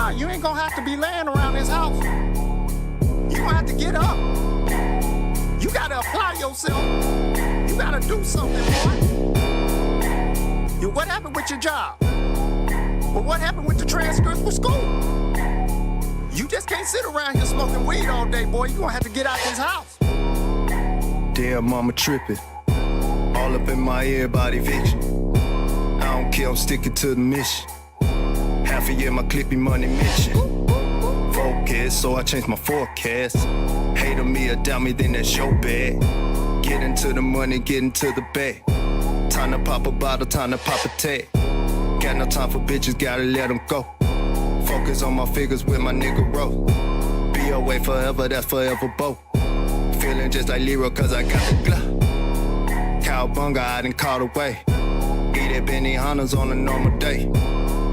Nah, you ain't gonna have to be laying around this house. You gonna have to get up. You gotta apply yourself. You gotta do something, boy. What happened with your job? But what happened with the transcripts for school? You just can't sit around here smoking weed all day, boy. You gonna have to get out this house. Damn, mama tripping. All up in my ear about eviction. I don't care, I'm sticking to the mission. Half a year, my clippy money mission. Focus, so I changed my forecast. Hate on me or doubt me, then that's your bad. Get into the money, get into the bag. Time to pop a bottle, time to pop a tag. Got no time for bitches, gotta let them go. Focus on my figures with my nigga roll. Be away forever, that's forever both. Feeling just like Leroy, cause I got the glove. Cowbunga, I done caught away. Eat at Benny Hunters on a normal day.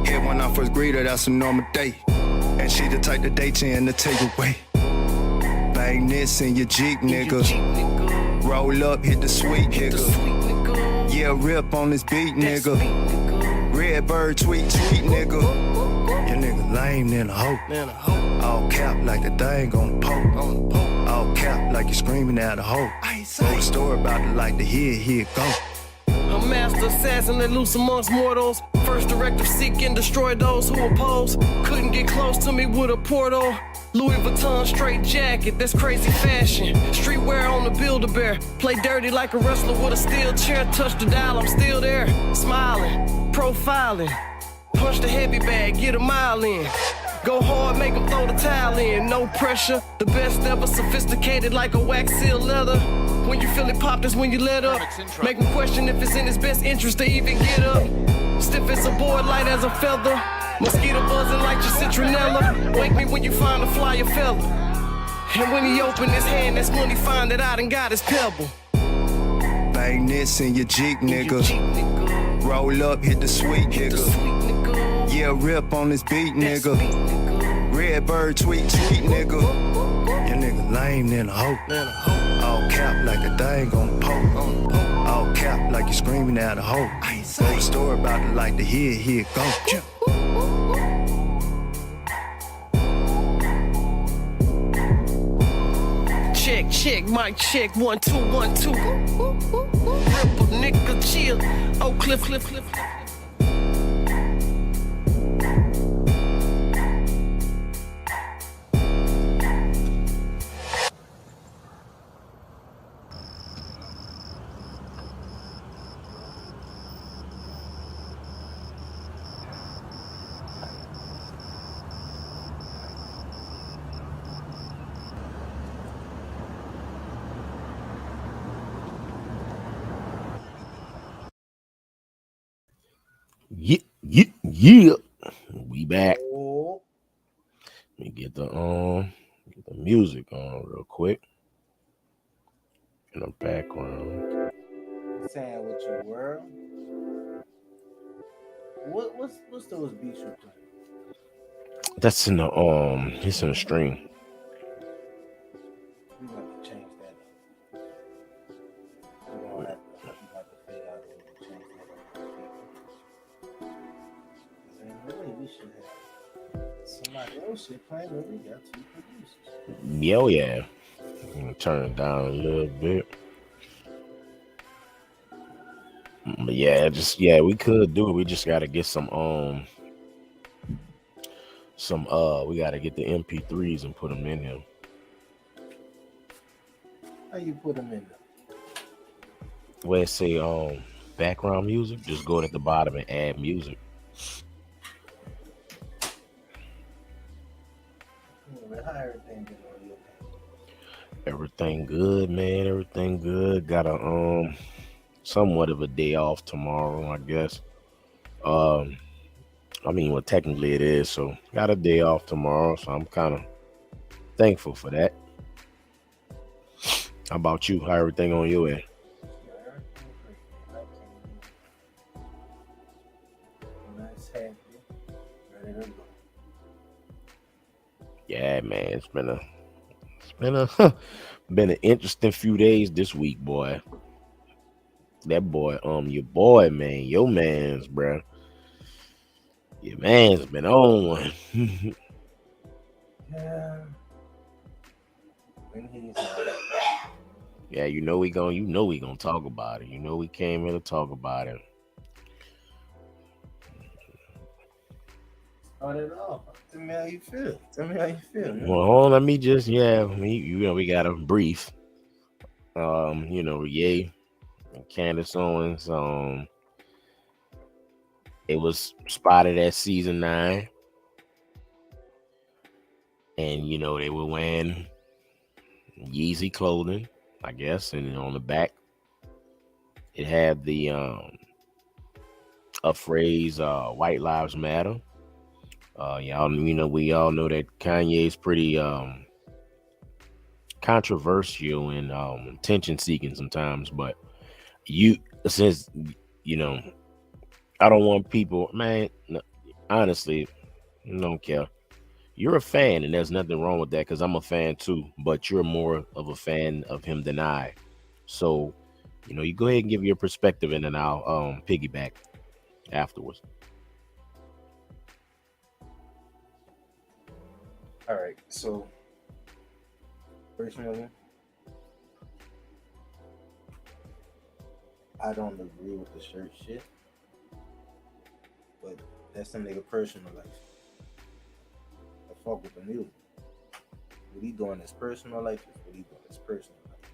Hit when I first greet her, that's a normal day. And she the type to date you and to take away. Bang this in your Jeep, nigga. Roll up, hit the sweet, nigga. Yeah, rip on this beat, nigga. Red bird, tweet, nigga. Your nigga lame than a hoe. All cap like the thing gon' poke. All cap like you screaming at a hoe. Wrote a story about it like the here go. A master assassin let loose amongst mortals. First directive, seek and destroy those who oppose. Couldn't get close to me with a portal. Louis Vuitton straight jacket, that's crazy fashion. Streetwear on the Build-A-Bear. Play dirty like a wrestler with a steel chair. Touch the dial, I'm still there. Smiling, profiling. Punch the heavy bag, get a mile in. Go hard, make them throw the towel in. No pressure, the best ever. Sophisticated like a wax seal leather. When you feel it pop, that's when you let up. Make them question if it's in his best interest to even get up. Stiff as a board, light as a feather. Mosquito buzzing like your citronella. Wake me when you find a flyer fella. And when he open his hand, that's when he find that I done got his pebble. Bang this in your Jeep, nigga. Roll up, hit the sweet, nigga. Yeah, rip on this beat, nigga. Red bird, tweet, nigga. Your nigga lame than a hoe. All cap like the thing gon' poke. All cap like you screaming at a hoe. Wrote a story about it like the here go. Check, mic check, 1 2 1 2. Ripple, nigga, chill. Oh, cliff. Yeah. We back. Let me get the music on real quick in the background. Saying with your world. What's those beats you play? That's in the it's in the stream. We have to change that up. We don't have to fade out and change that up. Really, we should have somebody else should play when we got two producers. Yeah. I'm gonna turn it down a little bit. But yeah, we could do it. We just gotta get some we gotta get the MP3s and put them in here. How you put them in there? Where it say background music, just go at the bottom and add music. How everything been on your page? Everything good, man. Everything good. Got a somewhat of a day off tomorrow, I guess. I mean, well, technically it is, so got a day off tomorrow, so I'm kind of thankful for that. How about you? How everything on your end? Nice, happy, ready to go. Yeah, man, it's been an interesting few days this week, boy. That boy, your boy, man, your man's, bruh. Your man's been on one. Yeah. When he's Yeah, you know we gonna talk about it. You know we came here to talk about it. start it off. Tell me how you feel. Man. Well, hold on, let me just we got a brief. Ye and Candace Owens. It was spotted at season 9, and they were wearing Yeezy clothing, I guess, and on the back it had the a phrase, "White Lives Matter." Y'all, we all know that Kanye's pretty controversial and attention seeking sometimes, but since I don't want people, man. No, honestly, I don't care. You're a fan, and there's nothing wrong with that because I'm a fan too. But you're more of a fan of him than I. So, you go ahead and give your perspective, and then I'll piggyback afterwards. All right. So, personally, I don't agree with the shirt shit, but that's some nigga personal life. I fuck with the music. What he doing his personal life is what he doing his personal life.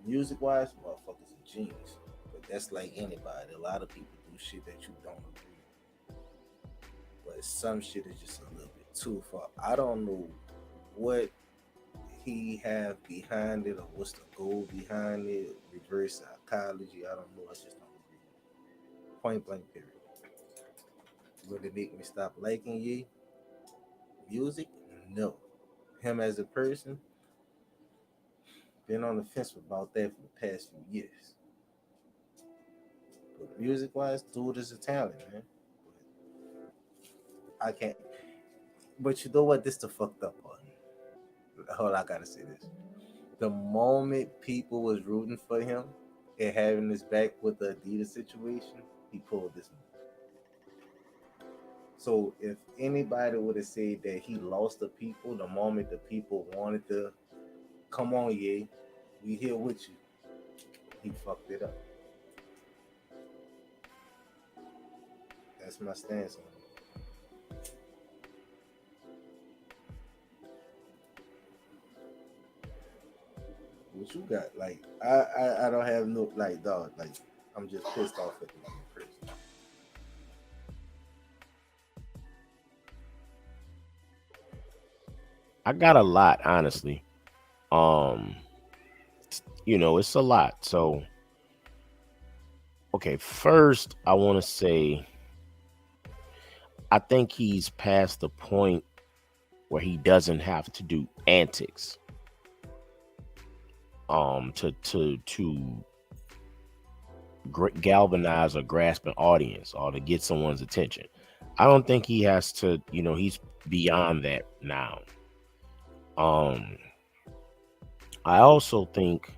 Music wise, motherfucker's a genius. But that's like anybody. A lot of people do shit that you don't agree with. But some shit is just a little bit too far. I don't know what he have behind it or what's the goal behind it. Reverse psychology. I don't know. I just don't agree. Point blank period. Would it make me stop liking Ye? Music? No. Him as a person? Been on the fence about that for the past few years. But music wise, dude is a talent, man. I can't. But you know what? This the fucked up part. Hold on, I gotta say this. The moment people was rooting for him and having his back with the Adidas situation, he pulled this move. So if anybody would have said that he lost the people the moment the people wanted to come on, Ye, we here with you, he fucked it up. That's my stance on it. What you got? Like I don't have no like dog. Like I'm just pissed off at the moment, person. I got a lot, honestly. It's a lot. So, okay, first I want to say I think he's past the point where he doesn't have to do antics to galvanize or grasp an audience or to get someone's attention. I don't think he has to, he's beyond that now. I also think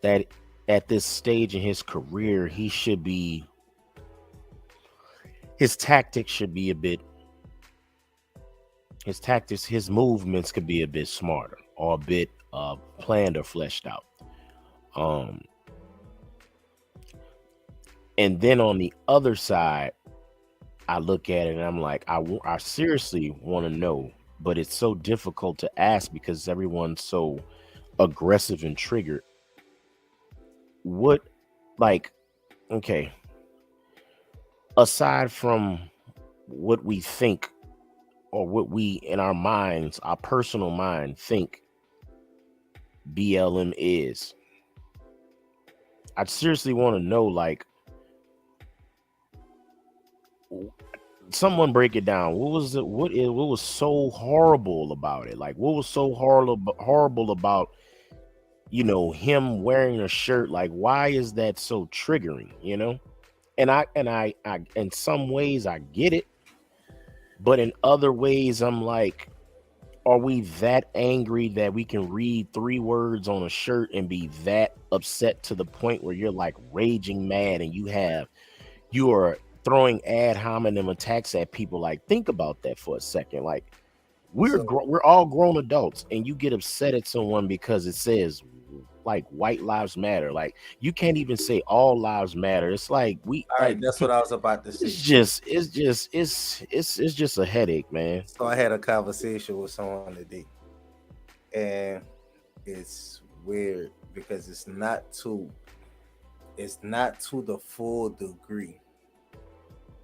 that at this stage in his career, his movements could be a bit smarter or a bit planned or fleshed out. And then on the other side, I look at it and I'm like, I seriously want to know, but it's so difficult to ask because everyone's so aggressive and triggered. Okay, aside from what we think or what we in our minds, our personal mind think BLM is, I seriously want to know, like, someone break it down. What was so horrible about it? Like, what was so horrible about him wearing a shirt? Like, why is that so triggering? And I in some ways I get it, but in other ways I'm like, are we that angry that we can read 3 words on a shirt and be that upset to the point where you're like raging mad and you are throwing ad hominem attacks at people. Like, think about that for a second. Like, So we're all grown adults, and you get upset at someone because it says like white lives matter. Like, you can't even say all lives matter. It's like we all right, like that's what I was about to say. it's just a headache, man. So I had a conversation with someone today, and it's weird because it's not to the full degree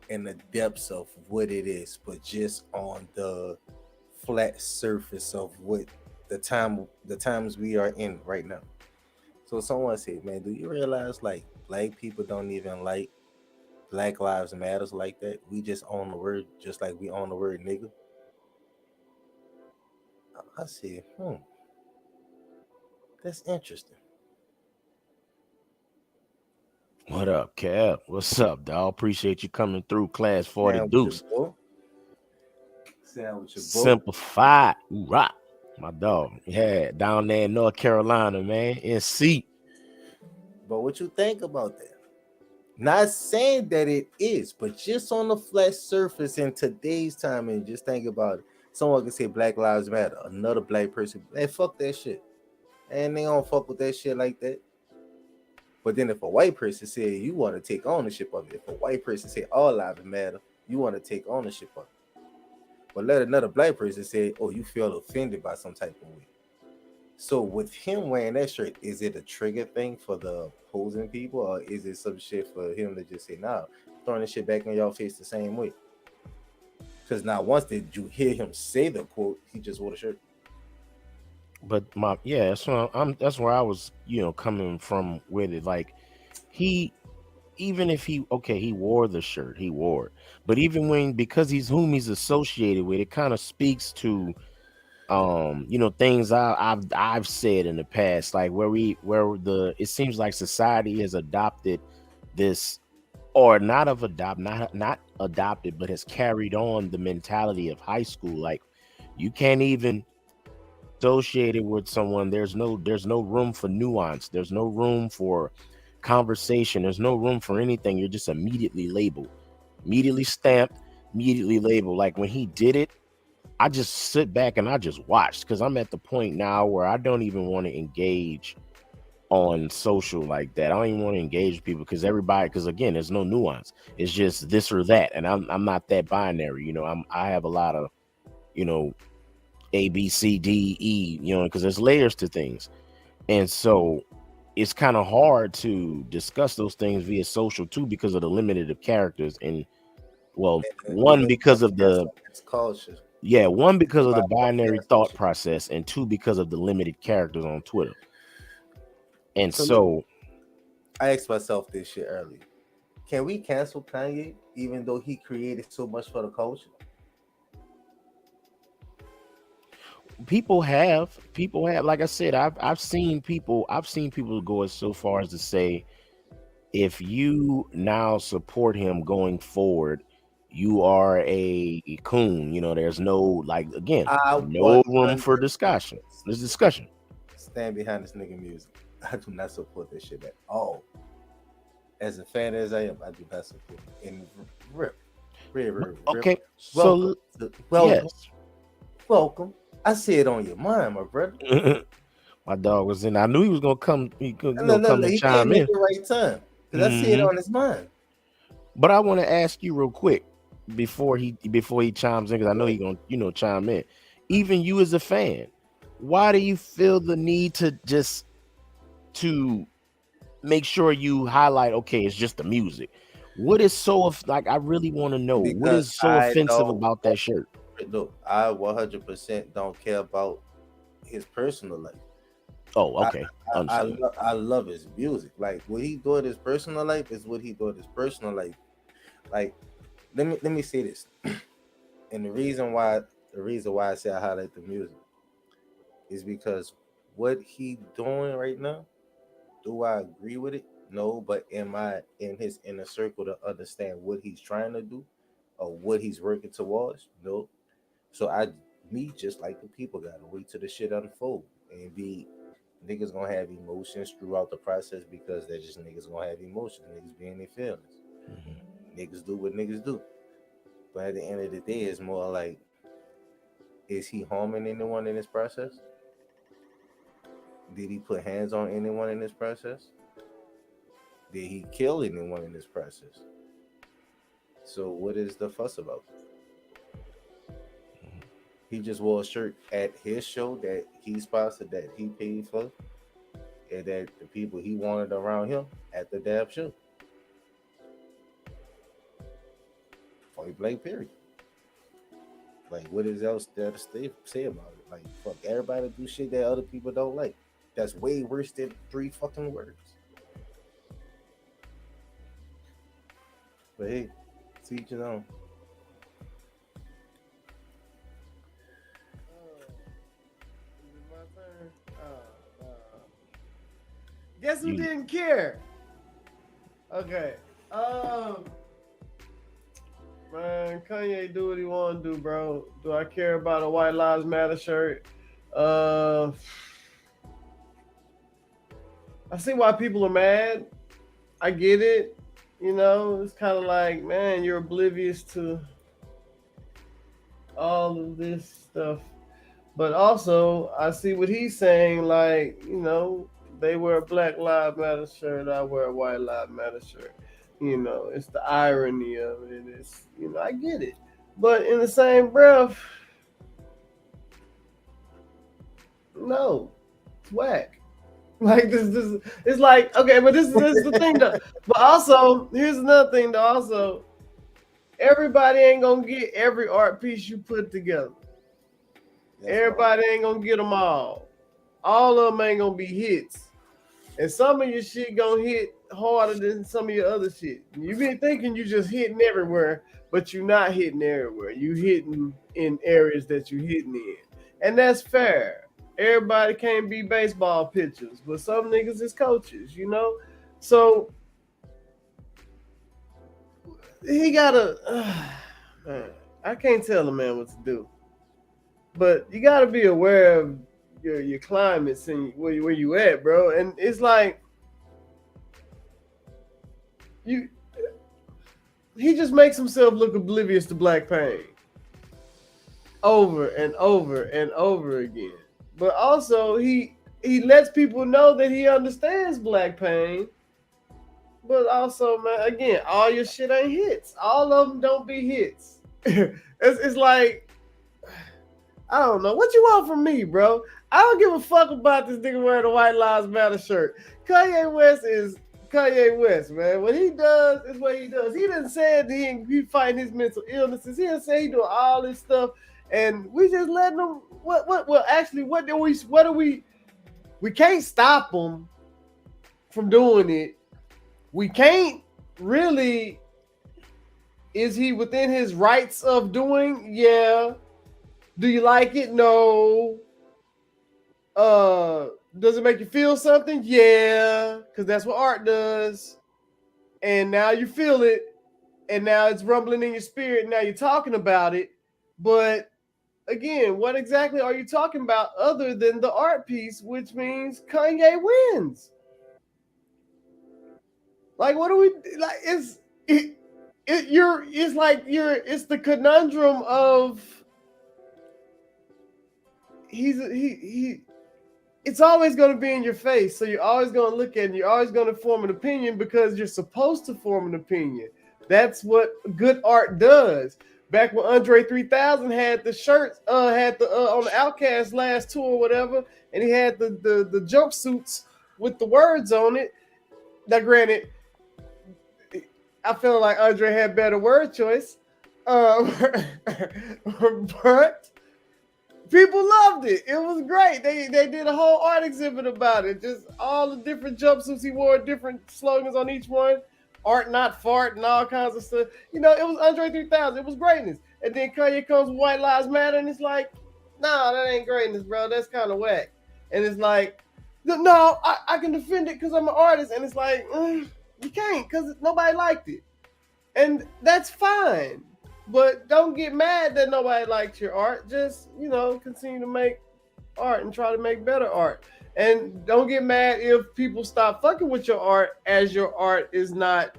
in the depths of what it is, but just on the flat surface of what the times we are in right now. So someone said, "Man, do you realize like black people don't even like Black Lives Matters like that? We just own the word, just like we own the word nigga." I said, that's interesting. What up, Cap? What's up, dog? Appreciate you coming through. Class 40 Saying with your Deuce. boy, saying with your boy. Simplified. Rock. My dog. Yeah, down there in North Carolina, man. In C. But what you think about that? Not saying that it is, but just on the flat surface in today's time, and just think about it. Someone can say Black Lives Matter, another black person, hey, fuck that shit. And they don't fuck with that shit like that. But then if a white person say you want to take ownership of it, if a white person say all lives matter, you want to take ownership of it. But let another black person say, oh, you feel offended by some type of way. So with him wearing that shirt, is it a trigger thing for the opposing people, or is it some shit for him to just say, nah, throwing the shit back in your face the same way? Because not once did you hear him say the quote, he just wore the shirt. But that's where I was, coming from with it. Like, he even if he wore the shirt, he wore it. But even because he's whom he's associated with, it kind of speaks to things I've said in the past, like it seems like society has adopted this, or not adopted, but has carried on the mentality of high school. Like, you can't even associate it with someone. There's no room for nuance. There's no room for conversation. There's no room for anything. You're just immediately labeled, immediately stamped, immediately labeled. Like, when he did it, I just sit back and I just watched, because I'm at the point now where I don't even want to engage on social like that. I don't even want to engage with people, because again, there's no nuance. It's just this or that, and I'm not that binary. I have a lot of A, B, C, D, E. Because there's layers to things, and so it's kind of hard to discuss those things via social too, because of the limited of characters, and well, one because of the It's culture. one because of the Everybody don't binary care thought social. process, and two because of the limited characters on Twitter. And So look, so I asked myself this shit earlier. Can we cancel Kanye even though he created so much for the culture? people have, like I said, I've seen people go as so far as to say, if you now support him going forward, you are a coon. There's no, like, again, I no room 100% for discussion. There's discussion. stand behind this nigga music. I do not support this shit at all. As a fan as I am, I do not support it. And rip. Okay, Welcome, so welcome, yes. welcome. I see it on your mind, my brother. My dog was in. I knew he was gonna come. No, Come and he came chime in in. the right time because I see it Hmm. on his mind. But I want to ask you real quick before he chimes in, because I know he gonna chime in. Even you as a fan, why do you feel the need to make sure you highlight? Okay, it's just the music. What is so like? I really want to know what Because is so offensive about that shirt. look, I 100% don't care about his personal life. Oh, okay, understood. I love his music. Like what he do in his personal life is what he do in his personal life. Like let me say this, and the reason why I say I highlight the music is because what he doing right now. Do I agree with it? No, but am I in his inner circle to understand what he's trying to do or what he's working towards? No. So me just like the people gotta wait till the shit unfold and be niggas gonna have emotions throughout the process because they're just niggas gonna have emotions. Niggas being their feelings. Mhm. niggas do what niggas do. But at the end of the day, it's more like, is he harming anyone in this process? Did he put hands on anyone in this process? Did he kill anyone in this process? So what is the fuss about? He just wore a shirt at his show that he sponsored, that he paid for, and that the people he wanted around him at the damn show. Point blank, period. Like, what is else there to say about it? Like, fuck, everybody do shit that other people don't like. That's way worse than 3 fucking words. But hey, teach it on. Guess who didn't care? Okay. Man, Kanye do what he want to do, bro. Do I care about a White Lives Matter shirt? I see why people are mad. I get it. You know, it's kind of like, man, you're oblivious to all of this stuff. But also, I see what he's saying, like, you know, they wear a Black Lives Matter shirt, I wear a White Lives Matter shirt. You know, it's the irony of it. It's, you know, I get it. But in the same breath, no, it's whack. Like this, it's like, okay, but this is the thing though. But also, here's another thing though. Also, everybody ain't gonna get every art piece you put together. Everybody ain't gonna get them all. All of them ain't gonna be hits. And some of your shit gonna hit harder than some of your other shit. You been thinking you just hitting everywhere, but you're not hitting everywhere. You hitting in areas that you hitting in. And that's fair. Everybody can't be baseball pitchers, but some niggas is coaches, you know? So he gotta, man, I can't tell a man what to do. But you gotta be aware of your climates and where you at, bro. And it's like he just makes himself look oblivious to black pain over and over and over again. But also he lets people know that he understands black pain. But also, man, again, all your shit ain't hits. All of them don't be hits. It's like, I don't know. What you want from me, bro? I don't give a fuck about this nigga wearing a White Lives Matter shirt. Kanye West is Kanye West, man. What he does is what he does. He done said that he fighting his mental illnesses. He done say he doing all this stuff, and we just letting him. Well, actually, what do we? We can't stop him from doing it. We can't really. Is he within his rights of doing? Yeah. Do you like it? No. Does it make you feel something? Yeah, because that's what art does. And now you feel it, and now it's rumbling in your spirit, and now you're talking about it. But again, what exactly are you talking about other than the art piece, which means Kanye wins? Like, what do we like? It's the conundrum of it's always going to be in your face. So you're always going to look at it. You're always going to form an opinion because you're supposed to form an opinion. That's what good art does. Back when Andre 3000 had the shirts, on the Outkast last tour or whatever, and he had the jumpsuits with the words on it. Now, granted, I feel like Andre had better word choice, but people loved it. It was great. They did a whole art exhibit about it. Just all the different jumpsuits he wore, different slogans on each one. Art not fart and all kinds of stuff. You know, it was Andre 3000. It was greatness. And then Kanye comes with White Lives Matter, and it's like, nah, that ain't greatness, bro. That's kind of whack. And it's like, no, I can defend it because I'm an artist. And it's like, you can't because nobody liked it. And that's fine. But don't get mad that nobody likes your art. Just, you know, continue to make art and try to make better art. And don't get mad if people stop fucking with your art as your art is not,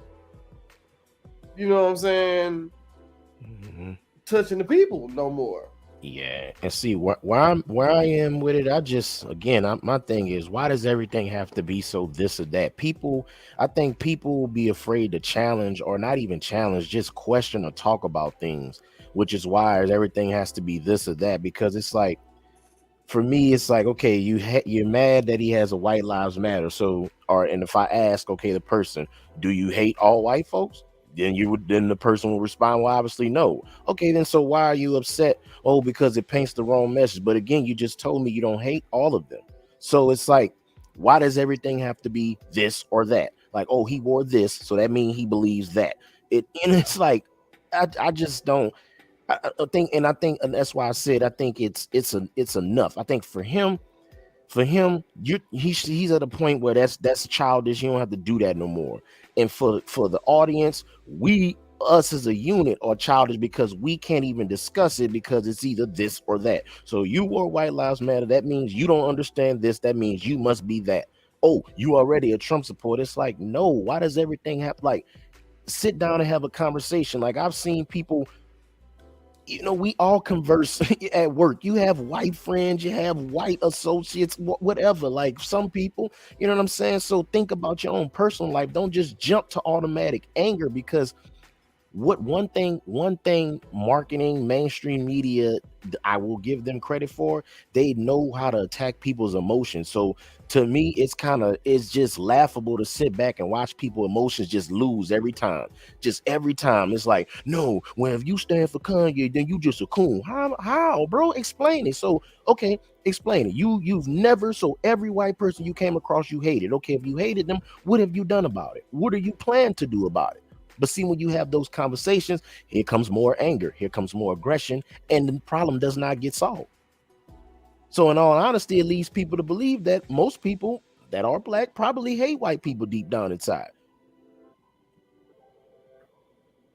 you know what I'm saying, touching the people no more. Yeah, and see where I am with it. I just my thing is, why does everything have to be so this or that? I think people will be afraid to challenge, or not even challenge, just question or talk about things, which is why everything has to be this or that. Because it's like, for me, it's like, okay, you're mad that he has a White Lives Matter. So, and if I ask, okay, the person, do you hate all white folks? Then the person will respond, well, obviously no. Okay, then so why are you upset? Oh, because it paints the wrong message. But again, you just told me you don't hate all of them. So it's like, why does everything have to be this or that? Like, oh, he wore this, so that means he believes that. And it's like, I just don't. I think, and that's why I said I think it's enough. I think for him, he's at a point where that's childish. You don't have to do that no more. And for the audience, us as a unit are childish because we can't even discuss it because it's either this or that. So you wore White Lives Matter. That means you don't understand this. That means you must be that. Oh, you already a Trump supporter. It's like, no. Why does everything have like sit down and have a conversation? Like I've seen people. We all converse at work. You have white friends, you have white associates, whatever. Like some people, you know what I'm saying? So think about your own personal life. Don't just jump to automatic anger, because one thing marketing, mainstream media, I will give them credit for, they know how to attack people's emotions. So to me, it's just laughable to sit back and watch people emotions just lose every time. It's like, no, well, if you stand for Kanye, then you just a coon. How, bro? Explain it. So okay, explain it. You've never, so every white person you came across, you hated. Okay, if you hated them, what have you done about it? What are you planning to do about it? But see, when you have those conversations, here comes more anger, here comes more aggression, and the problem does not get solved. So in all honesty, it leads people to believe that most people that are black probably hate white people deep down inside.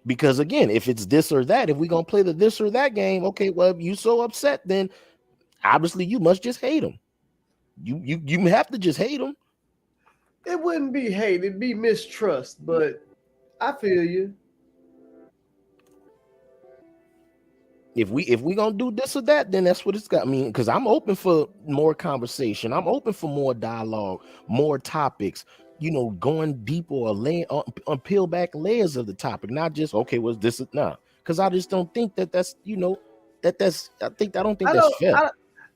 Because again, if it's this or that, if we're going to play the this or that game, okay, well, if you so upset, then obviously you must just hate them. You have to just hate them. It wouldn't be hate, it'd be mistrust, but I feel you. If we gonna do this or that, then that's what it's got. I mean, because I'm open for more conversation. I'm open for more dialogue, more topics. Going deeper or peel back layers of the topic, not just okay, was this now? Because I just don't think that's I don't think that's fair.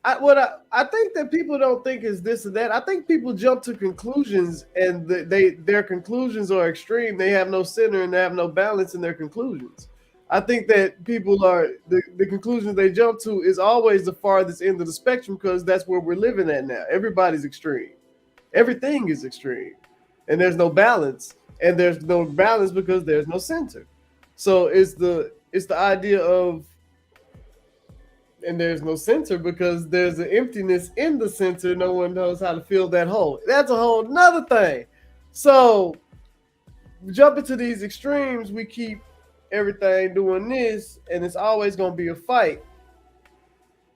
I think that people don't think is this or that. I think people jump to conclusions, and their conclusions are extreme. They have no center and they have no balance in their conclusions. I think that people are the conclusions they jump to is always the farthest end of the spectrum, because that's where we're living at now. Everybody's extreme. Everything is extreme, and there's no balance. And there's no balance because there's no center. So it's the idea of, and there's no center because there's an emptiness in the center. No one knows how to fill that hole. That's a whole nother thing. So jumping to these extremes, we keep everything doing this, and it's always going to be a fight.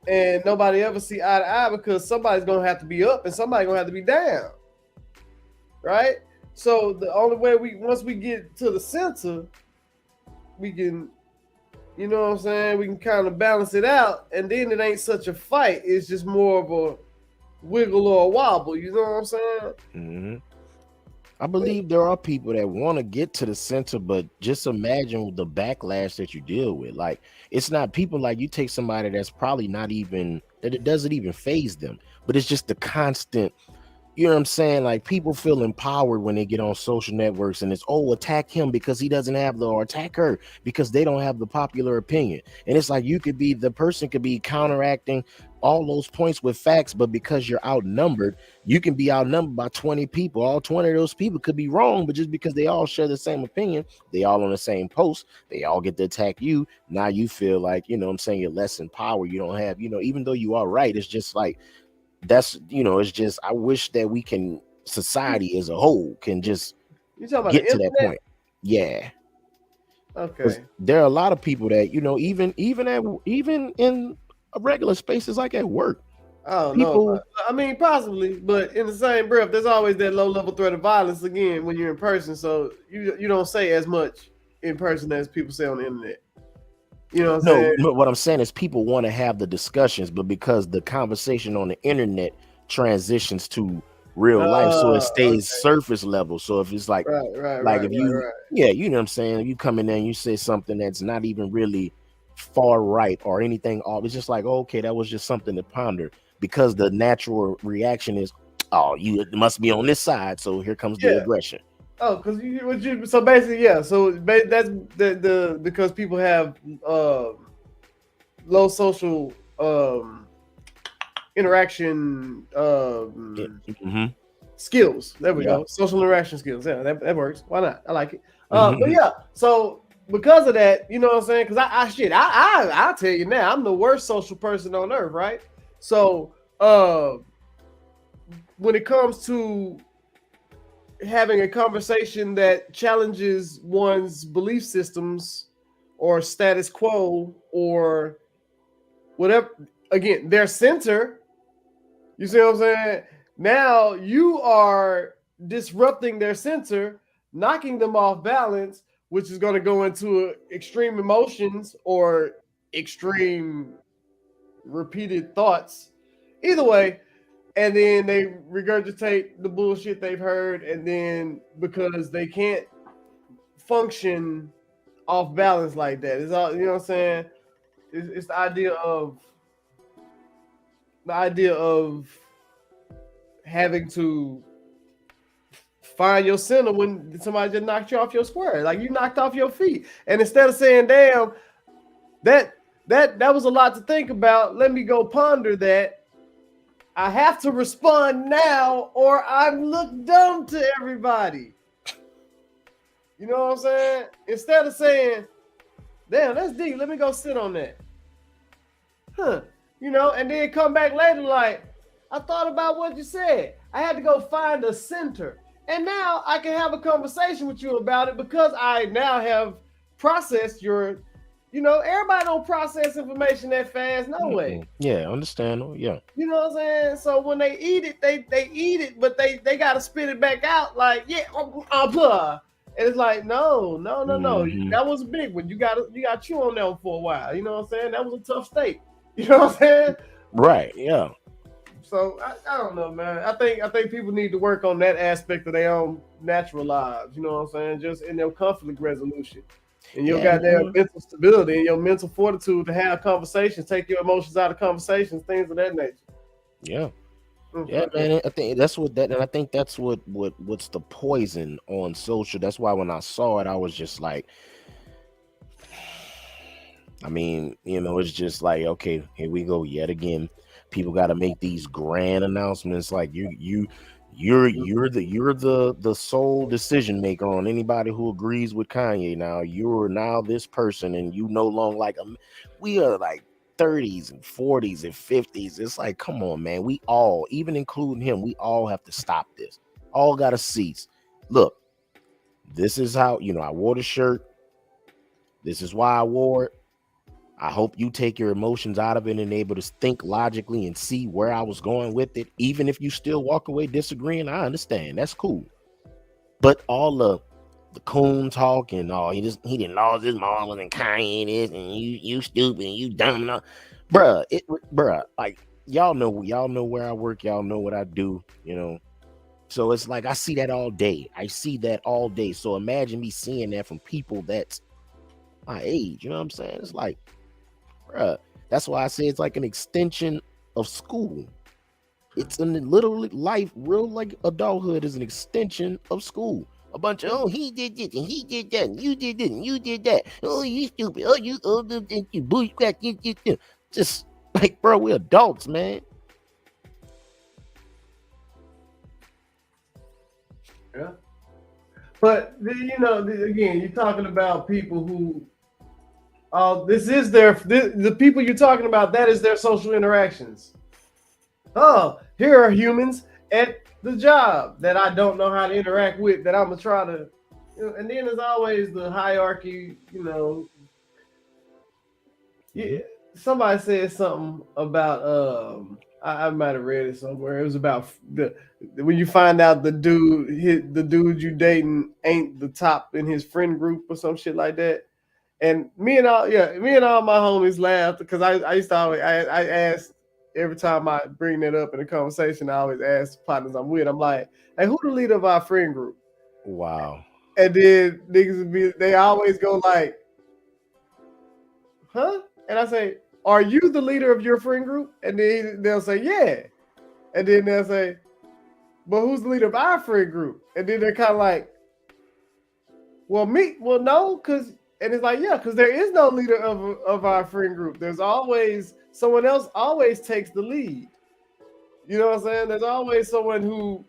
And nobody ever see eye to eye, because somebody's going to have to be up and somebody's going to have to be down. Right? So the only way once we get to the center, we can, you know what I'm saying, we can kind of balance it out, and then it ain't such a fight. It's just more of a wiggle or a wobble. You know what I'm saying? Mm-hmm. I believe there are people that want to get to the center, but just imagine the backlash that you deal with. Like, it's not people like you take somebody that's probably not even, that it doesn't even faze them, but it's just the constant, you know what I'm saying? Like, people feel empowered when they get on social networks, and it's, oh, attack him because he doesn't have or attack her because they don't have the popular opinion. And it's like, the person could be counteracting all those points with facts, but because you're outnumbered, you can be outnumbered by 20 people. All 20 of those people could be wrong, but just because they all share the same opinion, they all on the same post, they all get to attack you. Now you feel like, you know what I'm saying, you're less in power. You don't have, even though you are right, it's just like, it's just, I wish that we can, society as a whole can just get to that point. Yeah. Okay. There are a lot of people that, even in regular spaces like at work. Oh, no. I mean, possibly, but in the same breath, there's always that low level threat of violence again when you're in person. So you don't say as much in person as people say on the internet. You know what I'm No, saying? no, what I'm saying is people want to have the discussions, but because the conversation on the internet transitions to real life, so it stays Okay. surface level. So if it's like Right. if you yeah, you know what I'm saying, if you come in there and you say something that's not even really far right or anything off, it's just like, okay, that was just something to ponder, because the natural reaction is, oh, you must be on this side, so here comes the aggression. Oh, because so basically, yeah. So that's the because people have low social interaction skills. There we go. Social interaction skills. Yeah, that works. Why not? I like it. But yeah, so because of that, you know what I'm saying? Because I'll tell you now, I'm the worst social person on earth, right? So when it comes to having a conversation that challenges one's belief systems or status quo or whatever, again, their center, you see what I'm saying? Now you are disrupting their center, knocking them off balance, which is going to go into extreme emotions or extreme repeated thoughts. Either way, and then they regurgitate the bullshit they've heard, and then because they can't function off balance like that, it's all, you know what I'm saying? It's the idea of having to find your center when somebody just knocked you off your square, like you knocked off your feet, and instead of saying, "Damn, that was a lot to think about. Let me go ponder that." I have to respond now, or I look dumb to everybody. You know what I'm saying? Instead of saying, "Damn, that's deep. Let me go sit on that." You know, and then come back later like, "I thought about what you said. I had to go find a center. And now I can have a conversation with you about it because I now have processed your." You know, everybody don't process information that fast. No way. Yeah, understandable. Yeah. You know what I'm saying? So when they eat it, they eat it, but they got to spit it back out like, yeah, blah. And it's like, no. That was a big one. You got to chew on that one for a while. You know what I'm saying? That was a tough steak. You know what I'm saying? Right. Yeah. So I don't know, man. I think people need to work on that aspect of their own natural lives. You know what I'm saying? Just in their conflict resolution. And your goddamn mental stability and your mental fortitude to have conversations, take your emotions out of conversations, things of that nature. Yeah. Yeah, man. I think that's what's the poison on social. That's why when I saw it, I was just like, I mean, you know, it's just like, okay, here we go yet again. People got to make these grand announcements like you're the sole decision maker on anybody who agrees with Kanye. Now you're now this person, and you no longer like we are like 30s and 40s and 50s. It's like, come on, man. We all, even including him, we all have to stop this. All got to cease. Look, this is how, you know, I wore the shirt. This is why I wore it. I hope you take your emotions out of it and able to think logically and see where I was going with it. Even if you still walk away disagreeing, I understand. That's cool. But all the coon talk and he didn't lose his marbles and Kanye this and you stupid and you dumb. Bruh, like y'all know where I work, y'all know what I do, you know. So it's like I see that all day. So imagine me seeing that from people that's my age, you know what I'm saying? It's like, bruh, that's why I say it's like an extension of school. It's in literally life, real like adulthood is an extension of school. A bunch of, oh, he did this and he did that and you did this and you did that. Oh, you stupid. Oh, you bullshit. Just like, bro, we're adults, man. Yeah. But you know, again, you're talking about people who the people you're talking about, that is their social interactions. Oh, here are humans at the job that I don't know how to interact with, that I'm gonna try to, you know, and then there's always the hierarchy, you know. Yeah, somebody said something about I might have read it somewhere. It was about when you find out the dude you dating ain't the top in his friend group or some shit like that. And me and all my homies laughed because I used to always I asked every time I bring that up in a conversation. I always ask the partners I'm with. I'm like, hey, who the leader of our friend group? Wow. And then niggas would they always go like, huh? And I say, are you the leader of your friend group? And then they'll say, yeah. And then they'll say, but who's the leader of our friend group? And then they're kind of like, well, me. Well, no, because, and it's like, yeah, because there is no leader of our friend group. There's always someone else always takes the lead. You know what I'm saying? There's always someone who,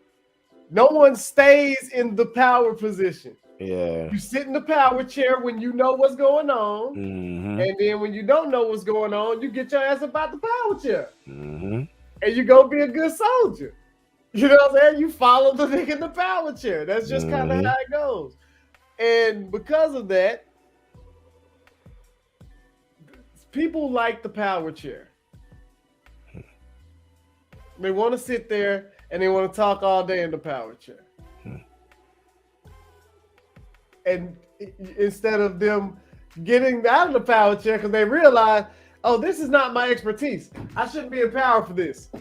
no one stays in the power position. Yeah. You sit in the power chair when you know what's going on. Mm-hmm. And then when you don't know what's going on, you get your ass up out the power chair. Mm-hmm. And you go be a good soldier. You know what I'm saying? You follow the nigga in the power chair. That's just kind of how it goes. And because of that, people like the power chair. They want to sit there and they want to talk all day in the power chair. And instead of them getting out of the power chair because they realize, oh, this is not my expertise. I shouldn't be in power for this.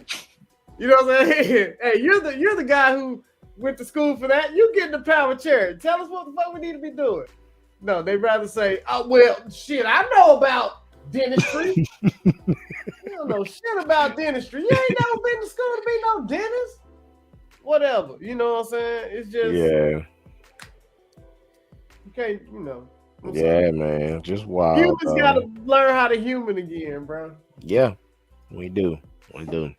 You know what I'm saying? Hey, you're the guy who went to school for that. You get in the power chair. Tell us what the fuck we need to be doing. No, they'd rather say, oh, well, shit, I know about dentistry. You don't know shit about dentistry. You ain't never been to school to be no dentist. Whatever. You know what I'm saying? It's just, Yeah. You can't, you know. Yeah, man. Just wild. Humans got to learn how to human again, bro. Yeah, we do. We do.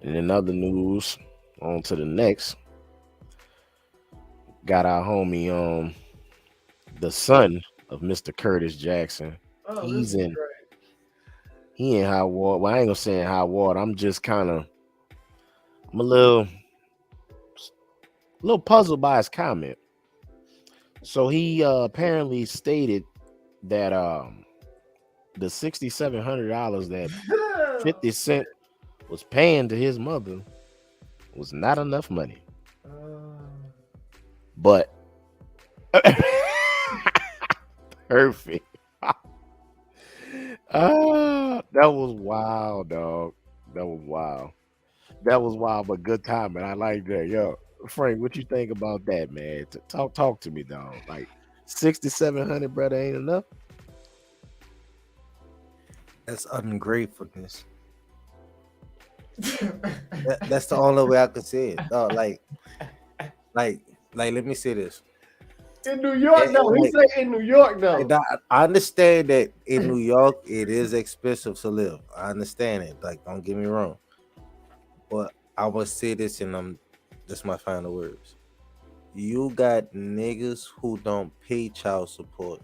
And in other news, on to the next. Got our homie, the son of Mr. Curtis Jackson. Oh, He's this is in. great. He in high water. Well, I ain't gonna say in high water. I'm just kind of. I'm a little puzzled by his comment. So he apparently stated that the $6,700 that 50 Cent was paying to his mother was not enough money. But perfect. That was wild, dog. That was wild. That was wild, but good timing. I like that. Yo, Frank, what you think about that, man? Talk to me, dog. Like 6,700, brother, ain't enough. That's ungratefulness. That's the only way I could say it. Dog, like, let me say this. In New York, though. He say in New York, though. I understand that in New York it is expensive to live. I understand it. Like, don't get me wrong. But I will say this, and this is my final words. You got niggas who don't pay child support.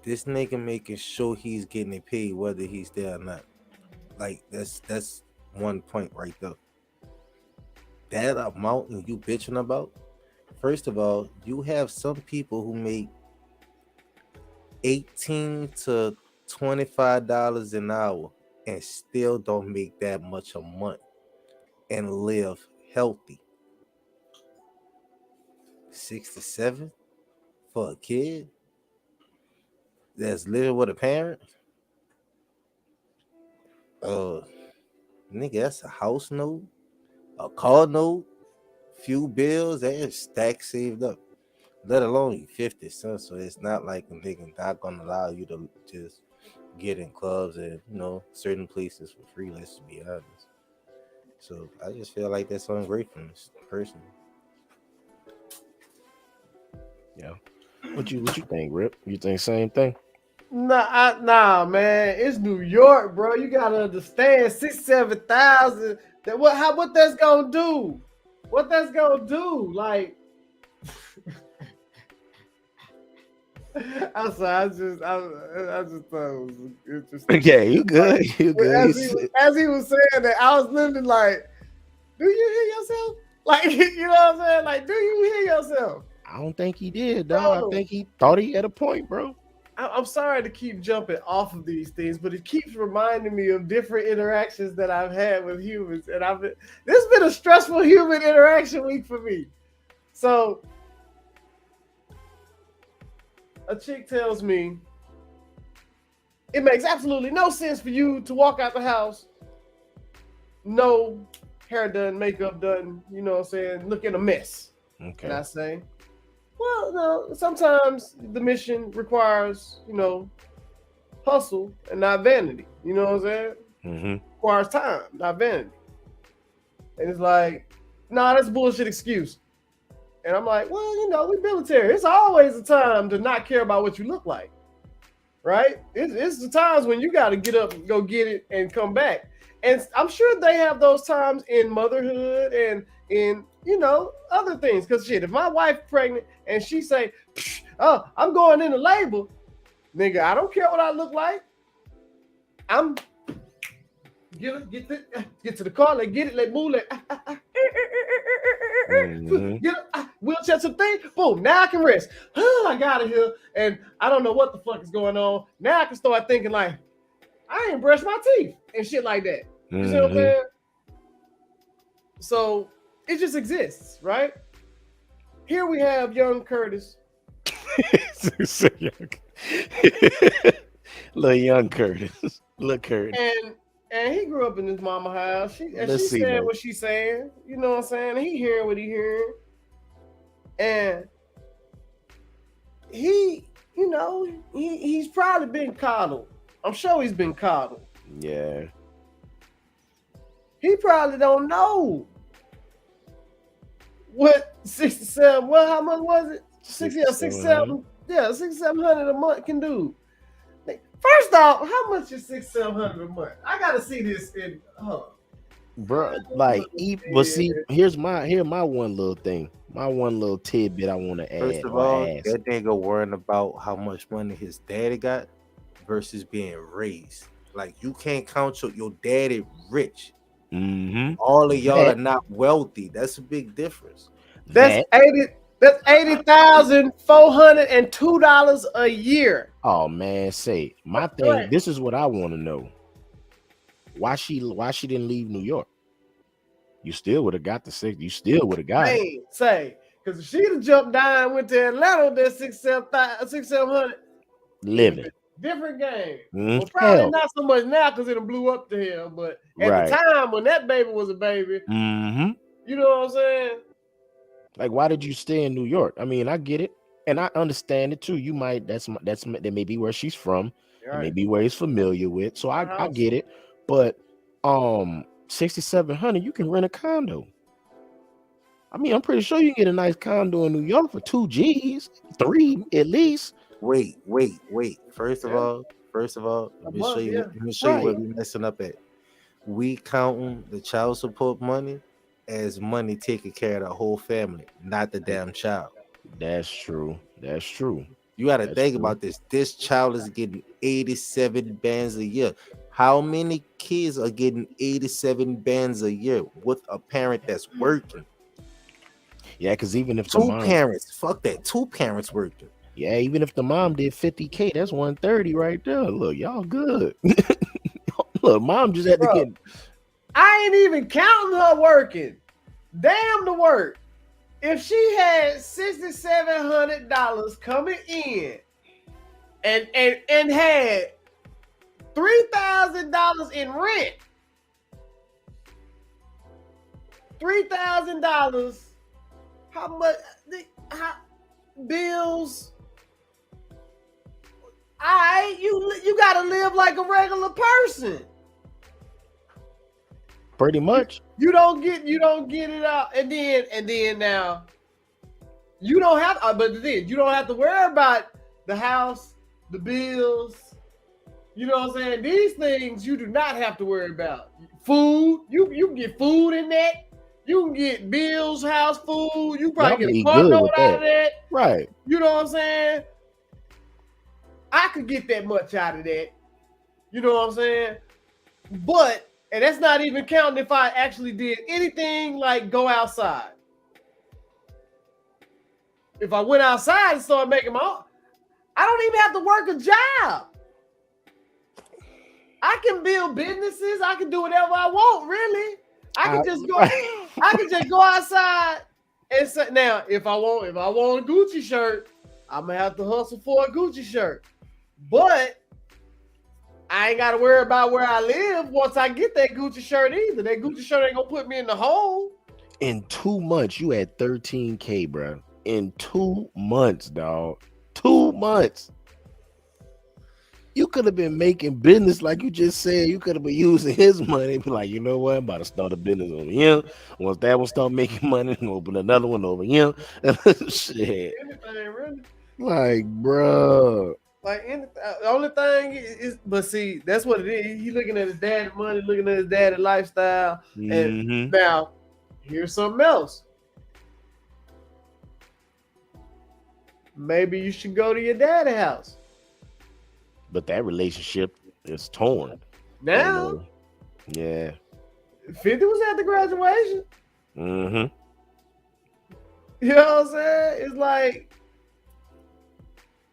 This nigga making sure he's getting it paid whether he's there or not. Like, that's one point right there. That amount you bitching about. First of all, you have some people who make $18 to $25 an hour and still don't make that much a month and live healthy. 67 for a kid that's living with a parent. Nigga, that's a house note, a car note, few bills, and stacks saved up. Let alone you 50 cents. So it's not like a nigga not gonna allow you to just get in clubs and certain places for free. Let's be honest. So I just feel like that's ungratefulness, personally. Yeah. What you think, Rip? You think same thing? Nah, man. It's New York, bro. You gotta understand, 6,000-7,000. What that's gonna do? What that's gonna do? Like, I'm sorry. I just thought it was interesting. Yeah, you good. You good. As he was saying that, I was literally like, "Do you hear yourself? Like, you know what I'm saying? Like, do you hear yourself?" I don't think he did, dog. Bro. I think he thought he had a point, bro. I'm sorry to keep jumping off of these things, but it keeps reminding me of different interactions that I've had with humans, and this has been a stressful human interaction week for me. So, a chick tells me it makes absolutely no sense for you to walk out the house, no hair done, makeup done, you know what I'm saying, looking a mess. Okay. And I say, well, no, sometimes the mission requires, you know, hustle and not vanity. You know what I'm saying? Mm-hmm. Requires time, not vanity. And it's like, nah, that's a bullshit excuse. And I'm like, well, you know, we military. It's always a time to not care about what you look like, right? It's the times when you got to get up and go get it and come back. And I'm sure they have those times in motherhood and in, you know, other things. Because shit, if my wife pregnant and she say, oh, I'm going into labor, nigga, I don't care what I look like. I'm get to the car, let's get it, let's move, get wheelchair to the thing, boom, now I can rest. I got it here, and I don't know what the fuck is going on. Now I can start thinking like, I ain't brushed my teeth and shit like that. You see what I'm saying? So it just exists, right? Here we have young Curtis. Little young Curtis. Look, Curtis. And he grew up in his mama house. She's saying what she's saying. You know what I'm saying? He hearing what he hearing. And he, you know, he's probably been coddled. I'm sure he's been coddled. Yeah. He probably don't know what 67. Well, how much was it? 67. Yeah, 6,700 a month can do. First off, how much is 6,700 a month? I gotta see this in. Bro, like, but see, here's my one little thing, my one little tidbit I want to add. First of all, that nigga worrying about how much money his daddy got versus being raised. Like, you can't count your daddy rich. Mm-hmm. All of y'all are not wealthy. That's a big difference. That's $80,402 a year. Oh man, say my thing. Right. This is what I want to know. Why she didn't leave New York? You still would have got the six. You still would have got it. Say, because if she'd have jumped down and went to Atlanta, that's 6,700. Living. Different game. Mm-hmm. Well, probably not so much now because it blew up to him. But at the time when that baby was a baby, mm-hmm. You know what I'm saying? Like, why did you stay in New York? I mean, I get it, and I understand it too. You might that may be where she's from, right. Maybe where he's familiar with. So I get it. But 6,700, you can rent a condo. I mean, I'm pretty sure you can get a nice condo in New York for 2 G's, 3 at least. Wait. First of all, let me show you where we're messing up at. We counting the child support money as money taking care of the whole family, not the damn child. That's true. You got to think about this. This child is getting 87 bands a year. How many kids are getting 87 bands a year with a parent that's working? Yeah, because even if two parents working. Yeah, even if the mom did 50K, that's 130 right there. Look, y'all good. Look, mom just had to get. I ain't even counting her working. Damn the work. If she had $6,700 coming in and had $3,000 in rent, $3,000, how much bills? You gotta live like a regular person. Pretty much. You don't get it out, and then now you don't have. But then you don't have to worry about the house, the bills. You know what I'm saying? These things you do not have to worry about. Food, you can get food in that. You can get bills, house, food. You probably get a car note out of that. Right. You know what I'm saying? I could get that much out of that. You know what I'm saying? But, and that's not even counting if I actually did anything like go outside. If I went outside and started making my own, I don't even have to work a job. I can build businesses. I can do whatever I want, really. I can just go outside and say, now, if I want a Gucci shirt, I'm gonna have to hustle for a Gucci shirt. But I ain't gotta worry about where I live once I get that Gucci shirt either. That Gucci shirt ain't gonna put me in the hole. In 2 months, you had 13K, bro. In 2 months, dog. 2 months. You could have been making business like you just said. You could have been using his money. Be like, you know what? I'm about to start a business over here. Once that one start making money, I'm open another one over here. Shit. Anything, really. Like, bro. Like anything. The only thing is, but see, that's what it is. He looking at his daddy money, looking at his daddy lifestyle. And now, here's something else. Maybe you should go to your daddy's house. But that relationship is torn. Now, yeah. 50 was at the graduation. Mm-hmm. You know what I'm saying? It's like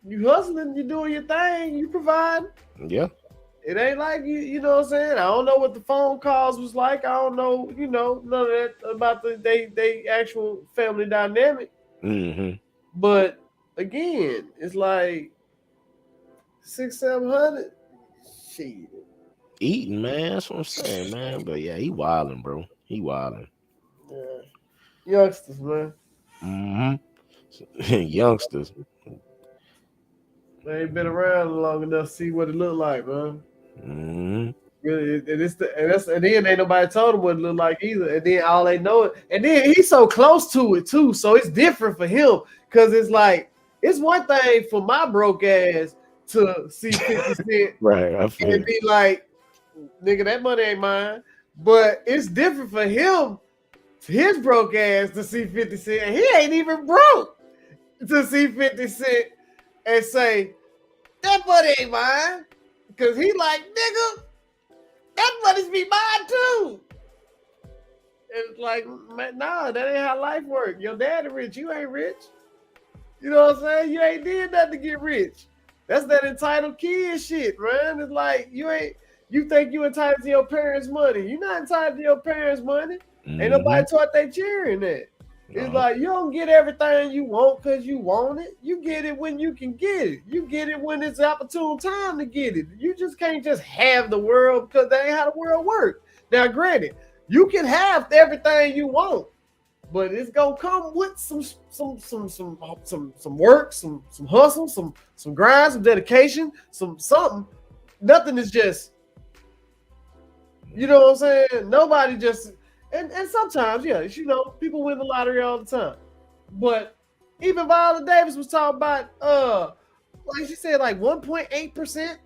you hustling, you doing your thing, you provide. Yeah. It ain't like you know what I'm saying? I don't know what the phone calls was like. I don't know, none of that about they actual family dynamic. Mm-hmm. But again, it's like 600-700. Shit. Eating, man. That's what I'm saying, man. But yeah, he wilding, bro. He wilding. Yeah. Youngsters, man. Mm-hmm. Youngsters. They ain't been around long enough to see what it look like, man. Mm-hmm. And then ain't nobody told him what it looked like either. And then all they know it. And then he's so close to it too. So it's different for him. Cause it's like, it's one thing for my broke ass to see 50 Cent Right. I feel and be like, nigga, that money ain't mine. But it's different for him, his broke ass, to see 50 Cent. And he ain't even broke to see 50 Cent and say, that money ain't mine. Because he like, nigga, that money's be mine too. And it's like, man, nah, that ain't how life works. Your daddy rich, you ain't rich. You know what I'm saying? You ain't did nothing to get rich. That's that entitled kid shit, man. It's like you think you entitled to your parents' money. You're not entitled to your parents' money. Mm-hmm. Ain't nobody taught they cheering that. It's like you don't get everything you want because you want it. You get it when you can get it. You get it when it's opportune time to get it. You just can't just have the world because that ain't how the world works. Now, granted, you can have everything you want, but it's gonna come with some work, some hustle, some grind, some dedication, something. Nothing is just, you know what I'm saying? Nobody just. And sometimes, yeah, people win the lottery all the time. But even Viola Davis was talking about, like she said, like 1.8%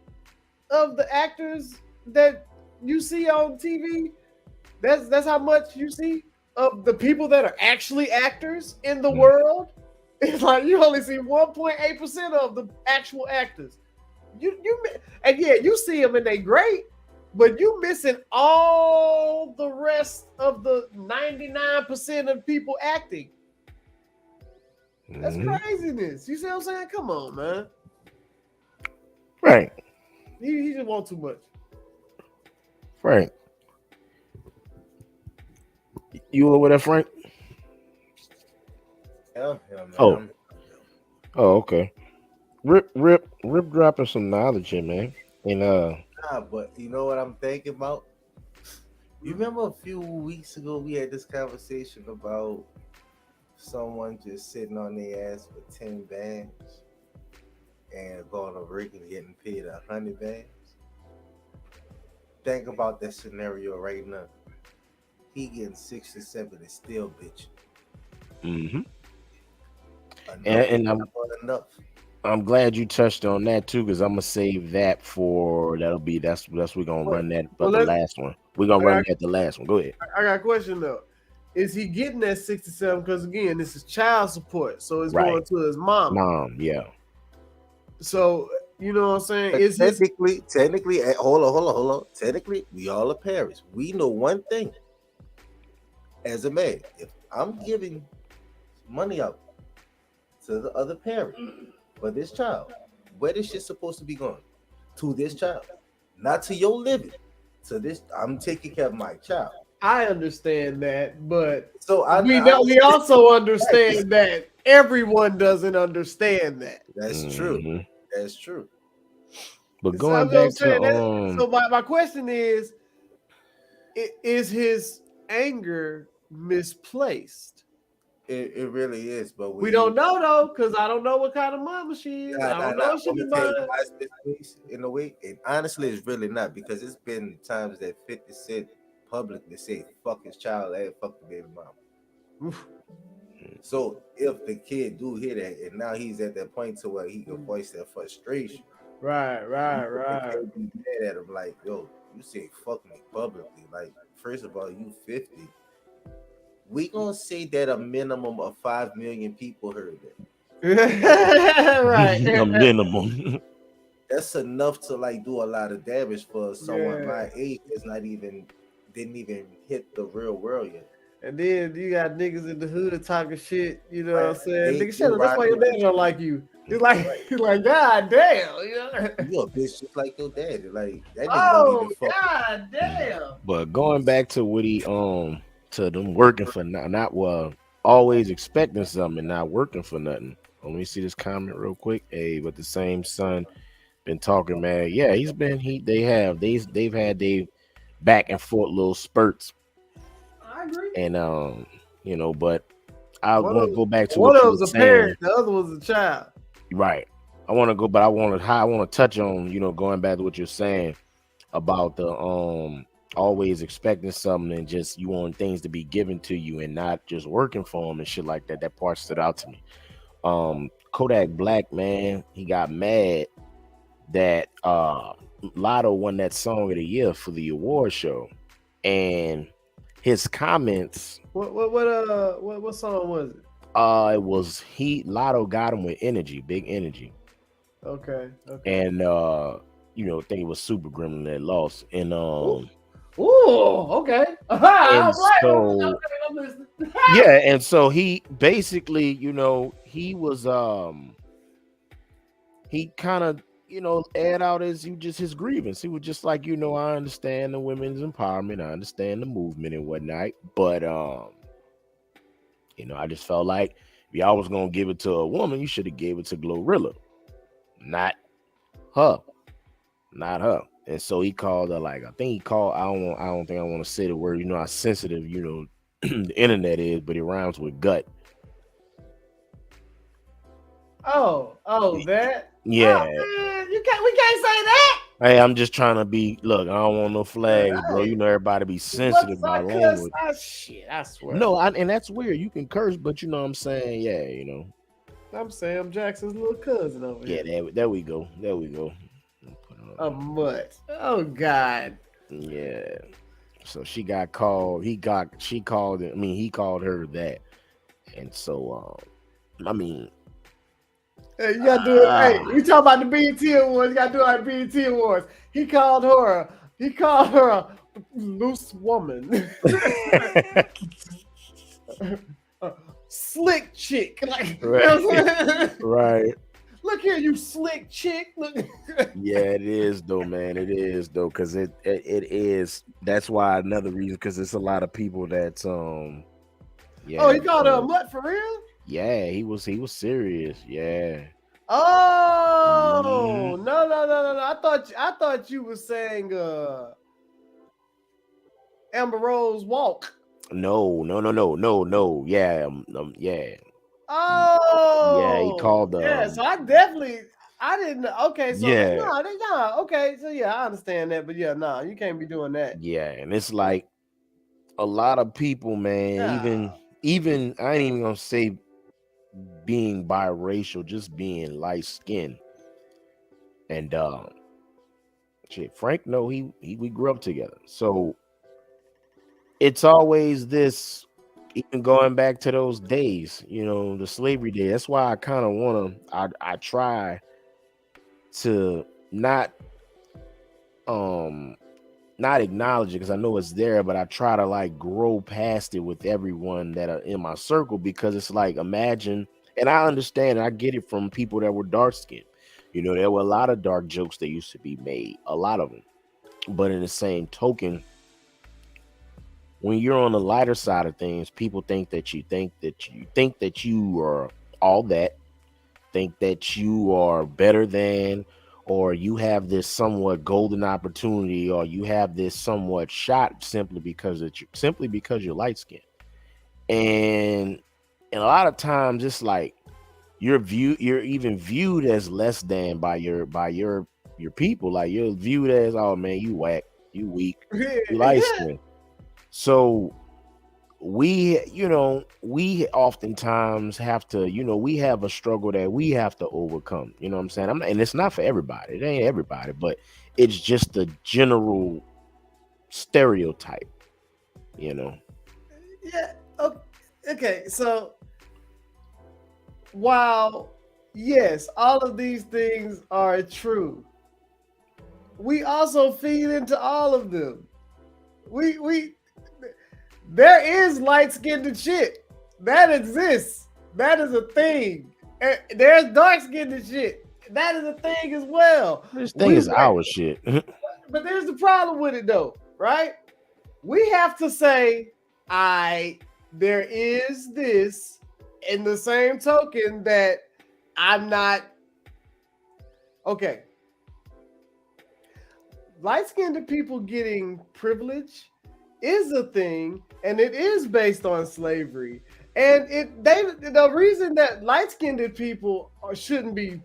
of the actors that you see on TV. That's how much you see of the people that are actually actors in the world. It's like you only see 1.8% of the actual actors. And yeah, you see them and they great. But you missing all the rest of the 99% of people acting. That's craziness. You see what I'm saying? Come on, man. Right. He just wants too much. Frank. You over there, Frank? Yeah, man. Oh, okay. Rip dropping some knowledge here, man. And Nah, but you know what I'm thinking about? You remember a few weeks ago we had this conversation about someone just sitting on their ass for 10 bands and going to work and getting paid 100 bands? Think about that scenario right now. He getting 67 and still bitching. mm-hmm. Enough. I'm glad you touched on that too, because I'm gonna save that for that's we're gonna run that the last one. We're gonna run that the last one. Go ahead. I got a question though. Is he getting that 67? Because again, this is child support, so it's going to his mom. Yeah. So you know what I'm saying? Is technically, hold on. Technically, we all are parents. We know one thing. As a man, if I'm giving money out to the other parent for this child, where this shit supposed to be going? To this child, not to your living. To this, I'm taking care of my child. I understand that, but So we also understand that everyone doesn't understand that. That's true. That's true. But going back to so my question is his anger misplaced? It really is, but we don't know though, because I don't know what kind of mama she is. I don't know if she be in a way, and honestly, it's really not, because it's been times that 50 Cent publicly say fuck his child and fuck the baby mama. So if the kid do hear that, and now he's at that point to where he can voice that frustration, right. Be mad at him like, yo, you say fuck me publicly. Like, first of all, you 50. We gonna say that a minimum of 5 million people heard that. Right. A minimum. That's enough to like do a lot of damage for someone my age that's didn't even hit the real world yet. And then you got niggas in the hood talking shit, you know what I'm saying? Nigga, shut up, that's why your dad don't like you. He's like, God damn, you know? You a bitch just like your dad. Like, that nigga oh, don't even God damn. But going back to what he to them working for not always expecting something and not working for nothing. Let me see this comment real quick. Hey, but the same son been talking, man. Yeah, they've had they back and forth little spurts. I agree. And you know, but I want to go back to one what of you was were a saying. parent, the other was a child. Right. I want to go, but I want to touch on, you know, going back to what you're saying about the always expecting something and just you want things to be given to you and not just working for them and shit like that. That part stood out to me. Kodak Black, man, he got mad that Lotto won that song of the year for the award show, and his comments. What song was it? It was Lotto got him with energy, big energy. Okay. And you know, I think it was Super Gremlin that lost. And okay. And so, yeah, and so he basically, you know, he was he kind of, you know, aired out his grievance. He was just like, you know, I understand the women's empowerment, I understand the movement and whatnot, but you know, I just felt like if y'all was gonna give it to a woman, you should have gave it to Glorilla, not her. And so he called her, like, I think he called, I don't think I want to say the word, you know how sensitive, you know, the internet is, but it rhymes with gut. Oh, that? Yeah. Oh, man, we can't say that. Hey, I'm just trying to be, look, I don't want no flags, bro. You know, everybody be sensitive about language. Shit, I swear. No, and that's weird. You can curse, but you know what I'm saying? Yeah, you know. I'm Sam Jackson's little cousin over here. Yeah, there we go. A mutt. Oh God. Yeah. So she got called. He called her that. And so I mean, hey, you gotta do it. Hey, you talk about the BET Awards, you gotta do it like BET Awards. He called her a loose woman. Slick chick. Like, right. Look here, you slick chick. Look. Yeah, it is though, man. It is though, because it is. That's why another reason, because it's a lot of people that yeah. Oh, he called her a mutt for real? Yeah, he was serious. Yeah. Oh no. I thought you were saying Amber Rose walk. No. Yeah. Yeah. Oh, yeah, he called yeah, so I didn't. Okay, so yeah. Okay, so yeah, I understand that, but yeah, you can't be doing that. Yeah, and it's like a lot of people, man, even I ain't even gonna say being biracial, just being light skinned. And Frank, no, we grew up together. So it's always this. Even going back to those days, you know, the slavery day. That's why I kind of want to. I try to not acknowledge it because I know it's there, but I try to like grow past it with everyone that are in my circle, because it's like, imagine, and I understand, I get it from people that were dark skinned. You know, there were a lot of dark jokes that used to be made, a lot of them. But in the same token, when you're on the lighter side of things, people think that you are all that, think that you are better than, or you have this somewhat golden opportunity, or you have this somewhat shot simply because you're light skinned. And a lot of times it's like you're even viewed as less than by your people. Like you're viewed as, oh man, you whack, you weak, you light skinned. So we oftentimes have to, we have a struggle that we have to overcome. You know what I'm saying? And it's not for everybody. It ain't everybody, but it's just the general stereotype, Yeah. Okay. So while yes, all of these things are true, we also feed into all of them. There is light-skinned shit that exists. That is a thing. And there's dark-skinned shit that is a thing as well. This thing is our shit. But there's the problem with it though, right? We have to say, there is this, in the same token that I'm not okay. Light-skinned people getting privilege is a thing, and it is based on slavery. And the reason that light-skinned people shouldn't be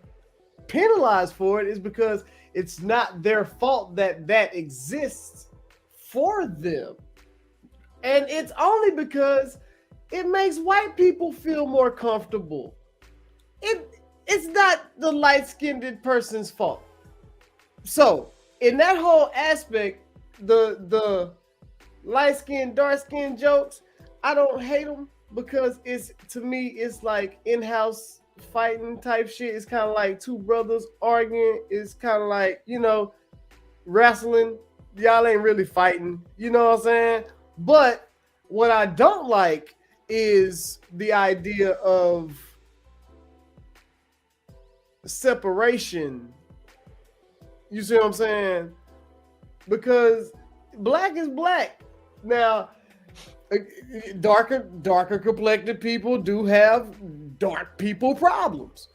penalized for it is because it's not their fault that exists for them. And it's only because it makes white people feel more comfortable. It's not the light-skinned person's fault. So in that whole aspect, the light-skinned, dark-skinned jokes, I don't hate them because to me it's like in-house fighting type shit. It's kind of like two brothers arguing. It's kind of like, wrestling. Y'all ain't really fighting. You know what I'm saying? But what I don't like is the idea of separation. You see what I'm saying? Because black is black. Now, darker complected people do have dark people problems.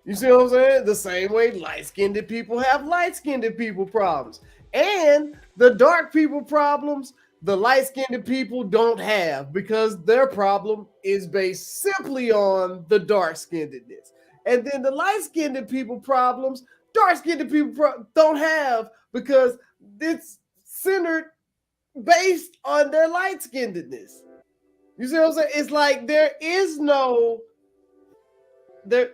You see what I'm saying? The same way light-skinned people have light-skinned people problems. And the dark people problems, the light-skinned people don't have, because their problem is based simply on the dark-skinnedness. And then the light-skinned people problems, dark-skinned people don't have, because it's centered based on their light-skinnedness. You see what I'm saying? It's like there is no there.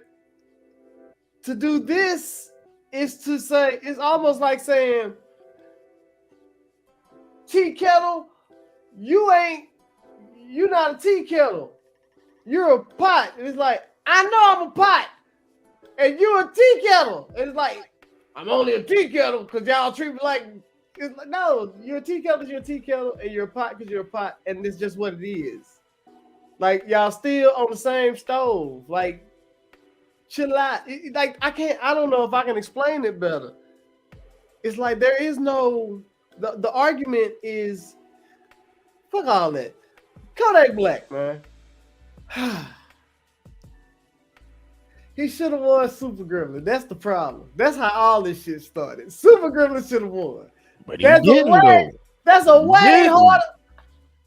To do this is to say, it's almost like saying, tea kettle, you're not a tea kettle. You're a pot. And it's like, I know I'm a pot, and you're a tea kettle. And it's like, I'm only a tea kettle because y'all treat me like. It's like, no, you're a tea kettle, you're a tea kettle, and you're a pot because you're a pot, and it's just what it is. Like, y'all still on the same stove. Like, chill out. Like, I don't know if I can explain it better. It's like there is no, the argument is, fuck all that. Kodak Black, man. He should have won Super Gremlin. That's the problem. That's how all this shit started. Super Gremlin should have won. But he didn't, though. That's a way harder.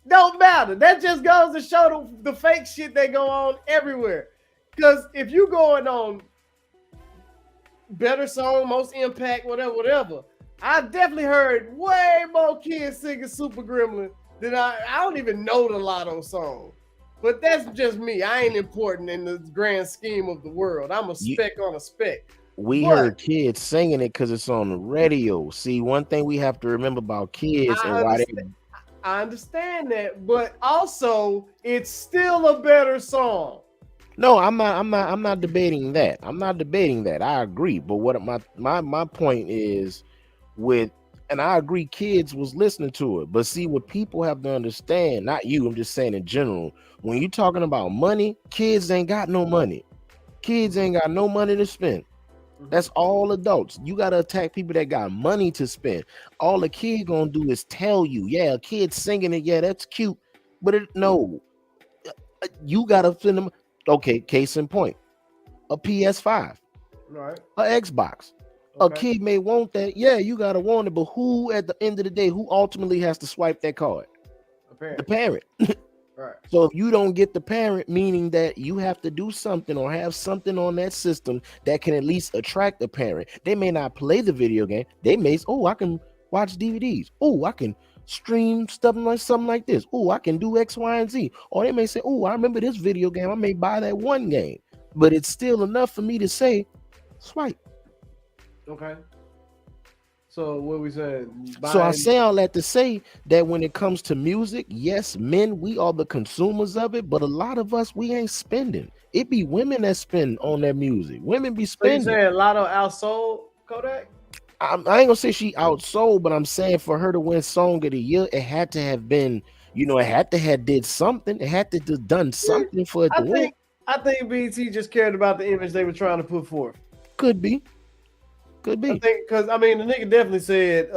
Don't matter. That just goes to show the fake shit that go on everywhere. Because if you going on better song, most impact, whatever, I definitely heard way more kids singing Super Gremlin than I don't even know the Lotto song. But that's just me. I ain't important in the grand scheme of the world. I'm a speck on a speck. We heard kids singing it because it's on the radio. See, one thing we have to remember about kids I understand that, but also it's still a better song. No, I'm not debating that. I'm not debating that. I agree. But what my point is and I agree, kids was listening to it. But see, what people have to understand, not you, I'm just saying in general, when you're talking about money, kids ain't got no money. Kids ain't got no money to spend. That's all adults. You gotta attack people that got money to spend. All a kid gonna do is tell you, yeah, a kid singing it, yeah, that's cute, but no, you gotta send them. Okay, case in point, a PS5, Right. a Xbox. A Okay. kid may want that, yeah, you gotta want it, but who at the end of the day, who ultimately has to swipe that card? The parent. Right. So if you don't get the parent, meaning that you have to do something or have something on that system that can at least attract the parent. They may not play the video game. They may say, oh, I can watch DVDs. Oh, I can stream something like this. Oh, I can do X, Y, and Z. Or they may say, oh, I remember this video game. I may buy that one game, but it's still enough for me to say, swipe. Okay. So what we saying? So I say all that to say that when it comes to music, yes, men, we are the consumers of it, but a lot of us, we ain't spending. It be women that spend on their music. Women be So you spending. saying Lotto outsold Kodak? I ain't gonna say she outsold, but I'm saying for her to win Song of the Year, it had to have been, it had to have did something. It had to have done something for it to win. I think BT just cared about the image they were trying to put forth. Could be. Could be. I think because the nigga definitely said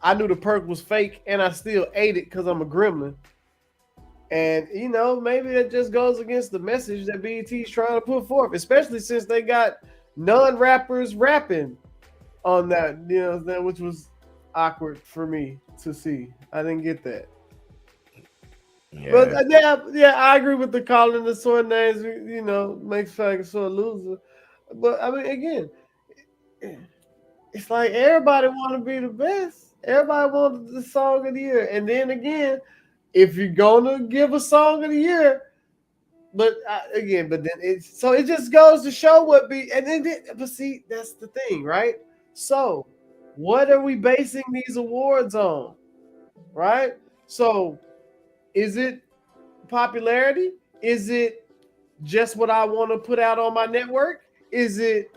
I knew the perk was fake and I still ate it because I'm a gremlin. And maybe that just goes against the message that BET is trying to put forth, especially since they got non-rappers rapping on that, which was awkward for me to see. I didn't get that. Yeah. But yeah, I agree with the calling the sort names, makes fag a sore loser. But again, it's like everybody want to be the best. Everybody wants the Song of the Year. And then again, if you're gonna give a Song of the Year, but then it just goes to show but see, that's the thing, right? So what are we basing these awards on? Right? So is it popularity? Is it just what I want to put out on my network? Is it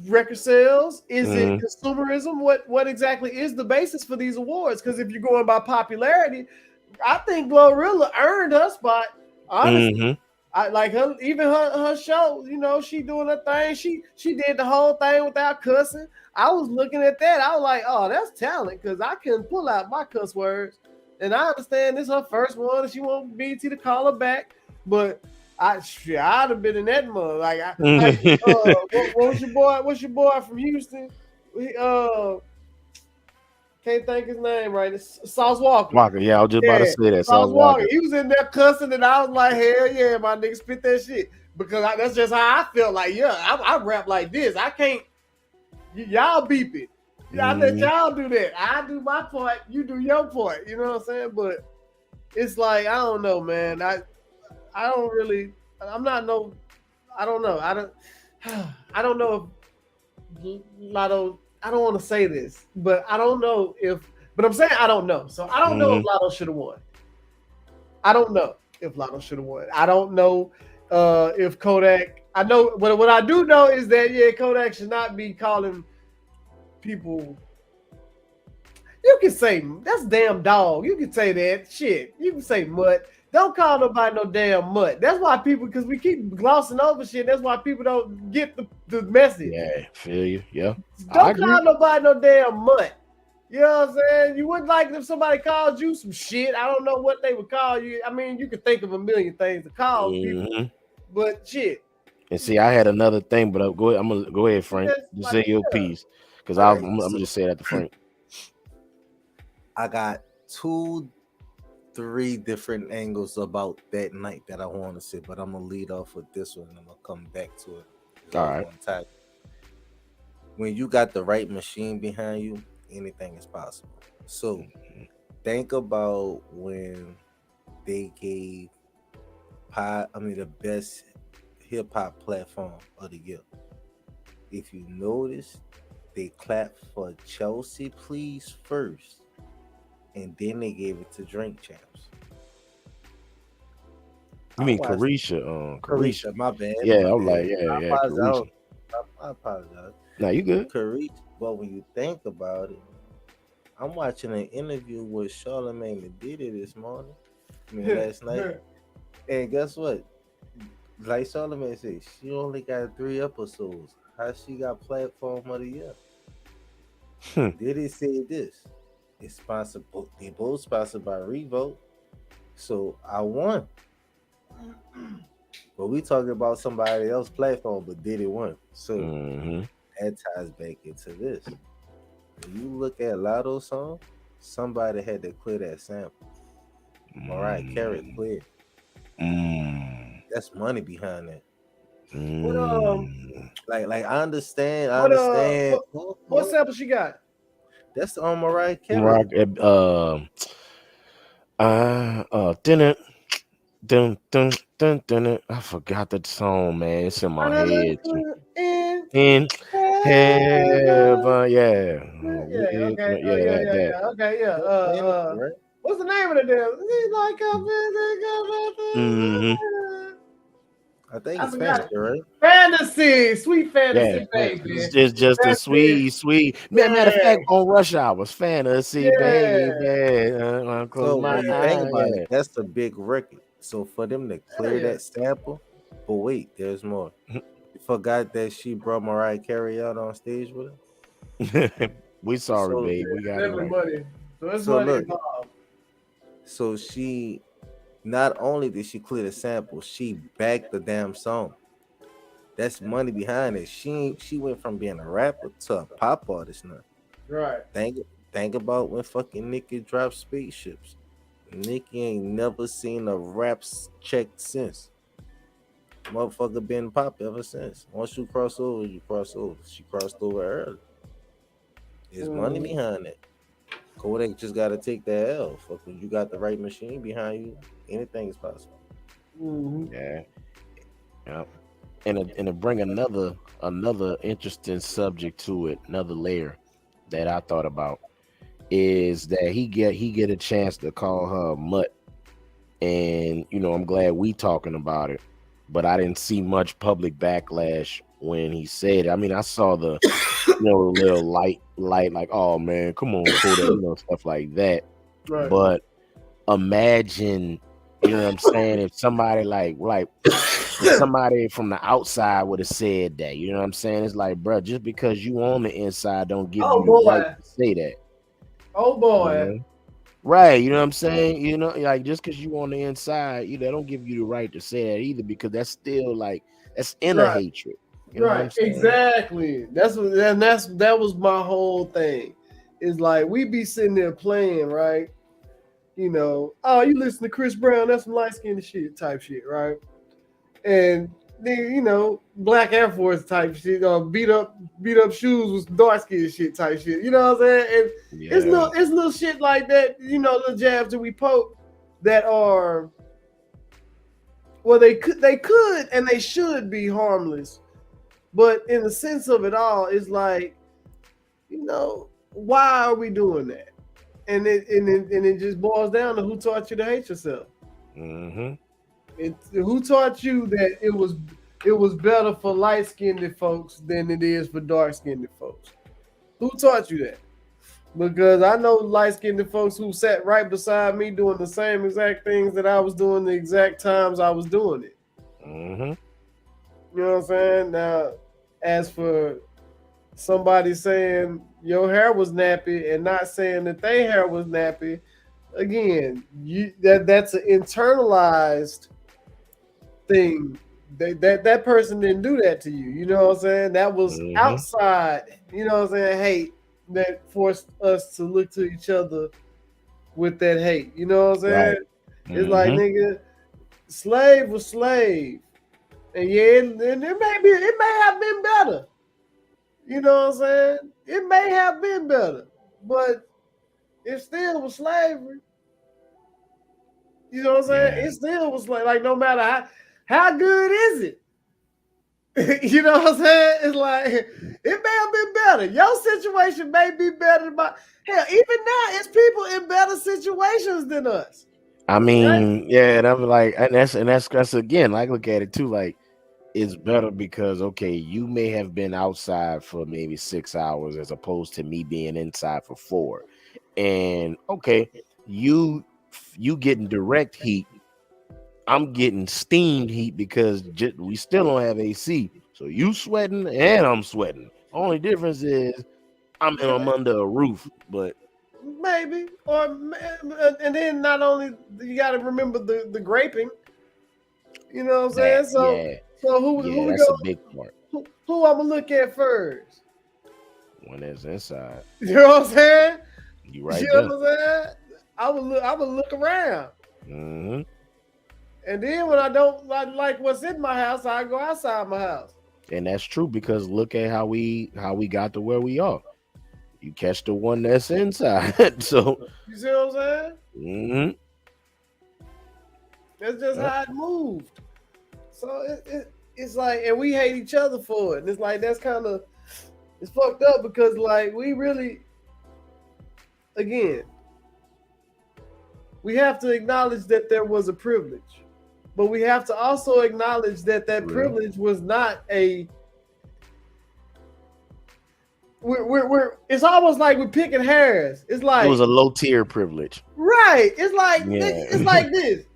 record sales? Is it consumerism? What exactly is the basis for these awards? Because if you're going by popularity, I think Glorilla earned her spot. Honestly, I like her. Even her show, she doing her thing. She did the whole thing without cussing. I was looking at that. I was like, oh, that's talent, because I couldn't pull out my cuss words. And I understand this is her first one, and she wants BT to call her back, but I'd have been in that mud. What's your boy? What's your boy from Houston? Can't think his name right. It's Sauce Walker. Yeah, I was just about to say that. Sauce Walker. He was in there cussing, and I was like, hell yeah, my nigga, spit that shit. Because that's just how I felt. Like, yeah, I rap like this. I can't. Y'all beep it. I let y'all do that. I do my part. You do your part. You know what I'm saying? But it's like, I don't know, man. I don't really. I'm not no. I don't know. I don't know if Lotto. I don't want to say this, but I don't know if. But I'm saying I don't know. So I don't know if Lotto should have won. I don't know if Lotto should have won. I don't know if Kodak. I know. What I do know is that Kodak should not be calling people. You can say that's damn dog. You can say that shit. You can say mutt. Don't call nobody no damn mutt. That's why people, because we keep glossing over shit. That's why people don't get the message. Yeah, feel you. Yeah. Don't call nobody no damn mutt. You know what I'm saying? You wouldn't like if somebody called you some shit. I don't know what they would call you. You could think of a million things to call people, but shit. And see, I had another thing, but I'm gonna go ahead, Frank. Just say your piece, because I'm gonna just say that to Frank. I got 3 different angles about that night that I want to say, but I'm gonna lead off with this one and I'm gonna come back to it. All right. When you got the right machine behind you, anything is possible. So think about when they gave the best hip hop platform of the year. If you notice, they clapped for Chelsea Please first, and then they gave it to Drink Champs. You mean Carisha? Carisha, my bad. Yeah, I'm like, yeah. I apologize. No, you good. Carisha, but when you think about it, I'm watching an interview with Charlamagne the Diddy this morning. Last night. And guess what? Like Charlamagne said, she only got 3 episodes. How she got platform of the year? Hmm. Did it say this? It's sponsored. They both sponsored by Revolt. So I won. But we talking about somebody else's platform, but did it win? So Mm-hmm. that ties back into this. When you look at Lotto's song, somebody had to clear that sample. Mariah Carey cleared. Mm. That's money behind that. What Mm. Like I understand. I what understand. what sample she got? That's on Mariah Carey. Rock, dun, dun, dun, dun, dun. I forgot that song, man. It's in my head. In In heaven. heaven, yeah, Yeah, okay. Oh yeah, that. Okay, yeah. That's fantasy, right? What's the name of the damn? It's like Mm-hmm. I think I it's forgot it. fantasy, right? Fantasy, sweet Yeah, fantasy, baby. it's just a That's it. sweet. Matter of Yeah, fact, on Rush Hour, fantasy, yeah, baby. Close So my when you think eye, about it, yeah. that's a big record. So for them to clear yeah. that sample, but wait, there's more. You forgot that she brought Mariah Carey out on stage with her. We sorry, So babe. We got it Definitely right. money. So it's so money look, involved. so she not only did she clear the sample, she backed the damn song. That's money behind it. She went from being a rapper to a pop artist now. Right. Think think about when fucking Nicki dropped Spaceships. Nicki ain't never seen a rap check since. Motherfucker been pop ever since. Once you cross over, you cross over. She crossed over early. There's money behind it. Kodak just gotta take that L. Fucking, you got the right machine behind you. Anything is possible. Mm-hmm. Yeah, yeah. And to bring another interesting subject to it, another layer that I thought about is that he get a chance to call her a mutt, and I'm glad we talking about it, but I didn't see much public backlash when he said it. I mean, I saw the little light like, oh man, come on, Kodak, stuff like that. Right. But imagine, you know what I'm saying, if somebody if somebody from the outside would have said that, you know what I'm saying? It's like, bro, just because you on the inside don't give Oh you the right boy. to say that. Oh boy. Right, you know what I'm saying? Like just because you on the inside, that don't give you the right to say that either, because that's still that's inner Right. hatred. You know what I'm Right. saying? Exactly. That was my whole thing. It's like we be sitting there playing, right? Oh, you listen to Chris Brown, that's some light skinned shit type shit, right? And then, black Air Force type shit, beat up shoes with dark skin shit type shit. You know what I'm saying? And Yeah. it's little shit like that, little jabs that we poke that are, well, they could and they should be harmless. But in the sense of it all, it's like, why are we doing that? And it just boils down to who taught you to hate yourself. Mm-hmm. Who taught you that it was better for light-skinned folks than it is for dark-skinned folks? Who taught you that? Because I know light-skinned folks who sat right beside me doing the same exact things that I was doing the exact times I was doing it. Mm-hmm. You know what I'm saying? Now, as for somebody saying your hair was nappy and not saying that their hair was nappy, again, that's an internalized thing. That person didn't do that to you. You know what I'm saying? That was outside, hate that forced us to look to each other with that hate. You know what I'm saying? Right. It's like, nigga, slave was slave. And yeah, and it may have been better. You know what I'm saying? It may have been better, but it still was slavery. You know what I'm saying? Yeah. It still was like no matter how good is it? You know what I'm saying? It's like it may have been better. Your situation may be better than mine. Hell, even now, it's people in better situations than us. I mean, yeah, and I'm like, and that's again, like, look at it too, like, it's better because, okay, you may have been outside for maybe 6 hours as opposed to me being inside for 4. And okay, you getting direct heat I'm getting steamed heat because we still don't have AC. So you sweating and I'm sweating. Only difference is I'm under a roof, but maybe. And then not only you got to remember the graping. You know what I'm saying? So who we that's go? A big part. Who I'm gonna look at first? When that's inside. You know what I'm saying? You right. You know what I'm saying? I would look around. Mm-hmm. And then when I don't like what's in my house, I go outside my house. And that's true because look at how we got to where we are. You catch the one that's inside. So you see what I'm saying? Mm-hmm. That's just how it moved. So it's like, and we hate each other for it. And it's like that's kind of it's fucked up because like we really, again, we have to acknowledge that there was a privilege, but we have to also acknowledge that privilege was not a. We're it's almost like we're picking hairs. It's like it was a low tier privilege, right? It's like it's like this.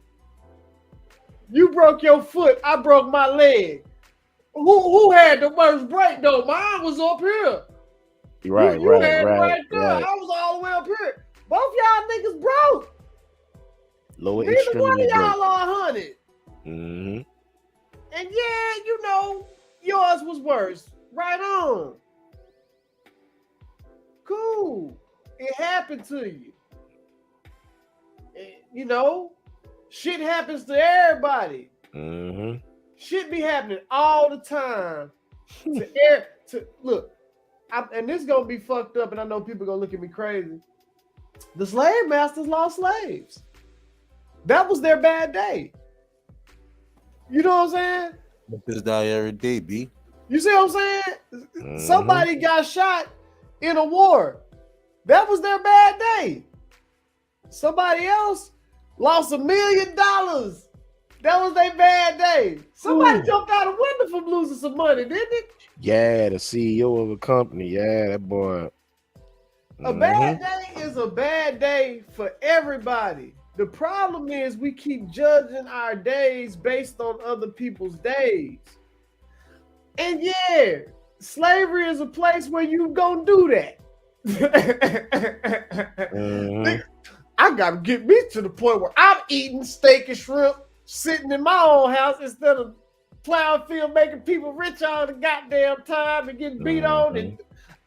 You broke your foot, I broke my leg. Who had the worst break though? Mine was up here. Right, you had it right there. Right. I was all the way up here. Both y'all niggas broke. Lower Neither one of y'all are 100. Mm-hmm. And yeah, you know, yours was worse. Right on. Cool. It happened to you. You know, shit happens to everybody. Mm-hmm. Shit be happening all the time. Look, and this is gonna be fucked up, and I know people gonna look at me crazy. The slave masters lost slaves. That was their bad day. You know what I'm saying? This die every day, B. You see what I'm saying? Mm-hmm. Somebody got shot in a war. That was their bad day. Somebody else lost $1 million. That was their bad day. Somebody jumped out a window from losing some money, didn't it? Yeah, the CEO of a company. Yeah, that boy. A bad day is a bad day for everybody. The problem is we keep judging our days based on other people's days. And yeah, slavery is a place where you gonna do that. I gotta get me to the point where I'm eating steak and shrimp sitting in my own house instead of plowing field making people rich all the goddamn time and getting beat on, and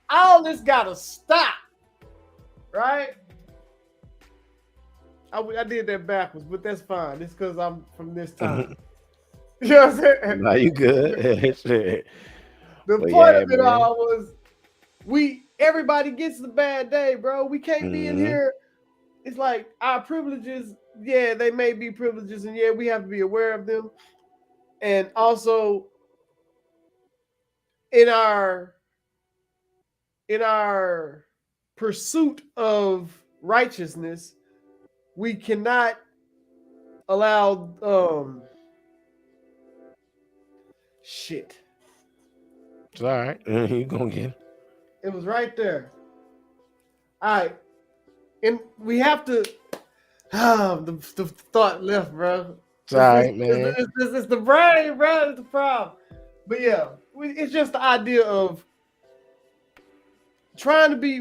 all this gotta stop. Right? I did that backwards, but that's fine. It's because I'm from this time. You know what I'm saying? Nah, you good. The point of it all was everybody gets the bad day, bro. We can't be in here. It's like our privileges, yeah, they may be privileges, and yeah, we have to be aware of them. And also in our pursuit of righteousness, we cannot allow shit. It's all right. You gonna get it. It was right there. All right. And we have to the thought left, bro. It's all right, man. It's the brain, bro. It's the problem. But yeah, it's just the idea of trying to be,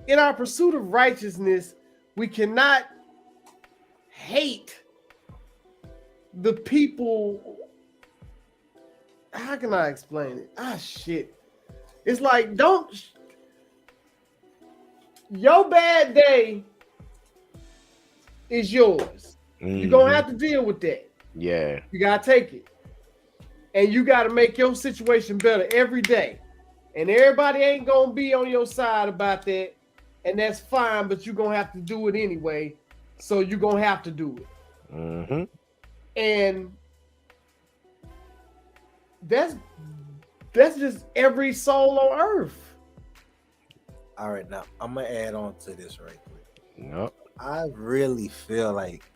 in our pursuit of righteousness, we cannot hate the people. How can I explain it? Shit. It's like, your bad day is yours. You're going to have to deal with that. Yeah. You got to take it. And you got to make your situation better every day. And everybody ain't going to be on your side about that. And that's fine, but you're going to have to do it anyway. So you're going to have to do it. Mm-hmm. And that's just every soul on earth. All right, now I'm gonna add on to this right quick. Yep. I really feel like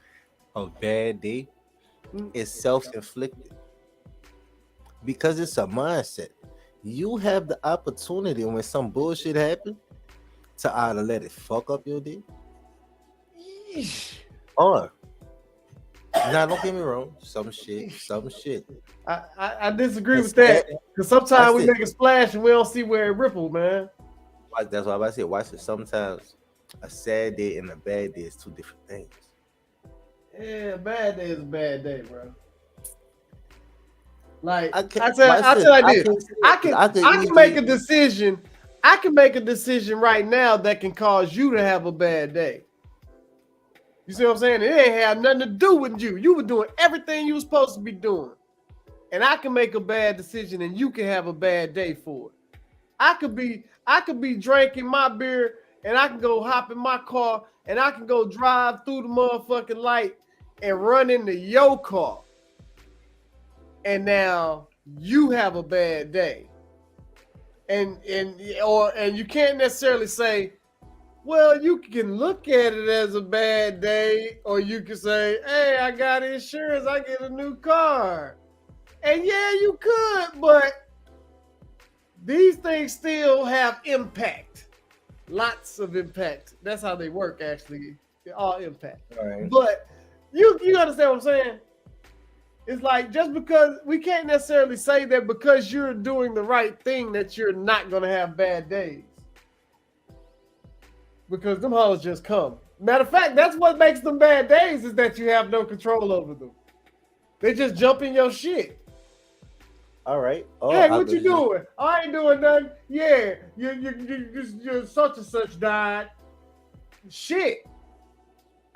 a bad day is self-inflicted because it's a mindset. You have the opportunity when some bullshit happens to either let it fuck up your day or Nah, don't get me wrong. Some shit. I disagree with that because sometimes we make a splash and we don't see where it rippled, man. That's why I said. Watch it. Sometimes a sad day and a bad day is two different things. Yeah, a bad day is a bad day, bro. Like I can make a decision. I can make a decision right now that can cause you to have a bad day. You see what I'm saying? It ain't have nothing to do with you. You were doing everything you were supposed to be doing. And I can make a bad decision and you can have a bad day for it. I could be drinking my beer and I can go hop in my car and I can go drive through the motherfucking light and run into your car. And now you have a bad day. And you can't necessarily say, well, you can look at it as a bad day, or you can say, hey, I got insurance, I get a new car. And yeah, you could, but these things still have impact. Lots of impact. That's how they work, actually. They're all impact. All right. But you understand what I'm saying? It's like just because we can't necessarily say that because you're doing the right thing that you're not going to have bad days. Because them hoes just come. Matter of fact, that's what makes them bad days is that you have no control over them. They just jump in your shit. All right. Oh, hey, what you doing? I ain't doing nothing. Yeah, you such and such died. Shit.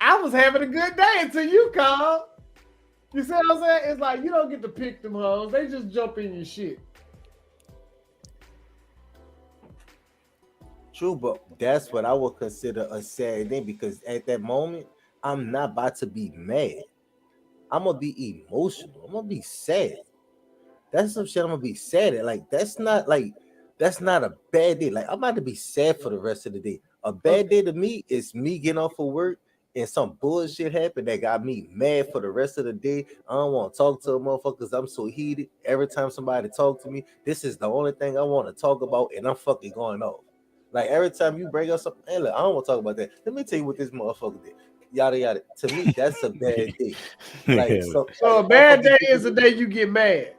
I was having a good day until you called. You see what I'm saying? It's like you don't get to pick them hoes. They just jump in your shit. True, but that's what I would consider a sad day because at that moment, I'm not about to be mad. I'm gonna be emotional. I'm gonna be sad. That's some shit I'm gonna be sad at. Like that's not a bad day. Like I'm about to be sad for the rest of the day. A bad day to me is me getting off of work and some bullshit happened that got me mad for the rest of the day. I don't want to talk to a motherfucker because I'm so heated. Every time somebody talk to me, this is the only thing I want to talk about, and I'm fucking going off. Like every time you bring up something, hey, look, I don't want to talk about that. Let me tell you what this motherfucker did. Yada yada. To me, that's a bad day. Like so a bad day is a day you get mad.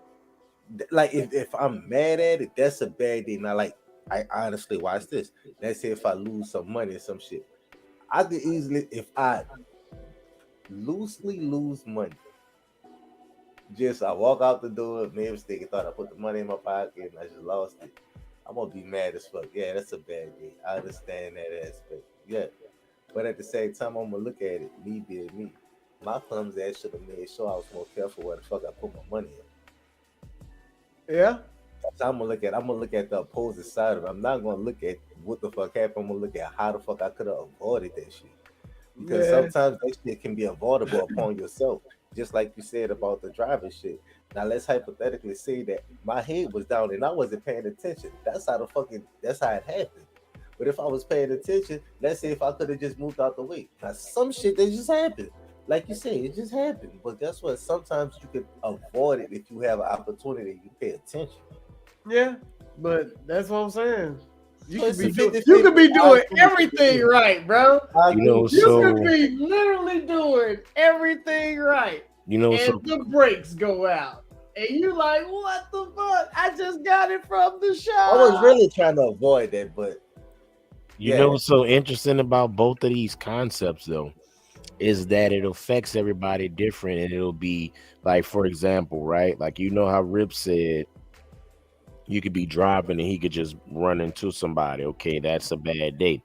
Like if I'm mad at it, that's a bad day. Now, like I honestly watch this. Let's say if I lose some money or some shit. I could easily, if I loosely lose money, just I walk out the door, made a mistake, thought I put the money in my pocket and I just lost it. I'm gonna be mad as fuck. Yeah, that's a bad day. I understand that aspect. Yeah. But at the same time, I'm gonna look at it, me being me. My clumsy ass should have made sure I was more careful where the fuck I put my money in. Yeah. So I'm gonna look at the opposite side of it. I'm not gonna look at what the fuck happened. I'm gonna look at how the fuck I could have avoided that shit. Because sometimes that shit can be avoidable upon yourself. Just like you said about the driving shit. Now let's hypothetically say that my head was down and I wasn't paying attention. That's how it happened. But if I was paying attention, let's say if I could have just moved out the way. Now some shit that just happened. Like you said, it just happened. But guess what? Sometimes you can avoid it if you have an opportunity, you pay attention. Yeah, but that's what I'm saying. You could be doing everything right, bro. You could be literally doing everything right. And the brakes go out. And you like, what the fuck? I just got it from the shop. I was really trying to avoid that, but you know what's so interesting about both of these concepts though is that it affects everybody different, and it'll be like, for example, right? Like how Rip said you could be driving and he could just run into somebody. Okay, that's a bad day.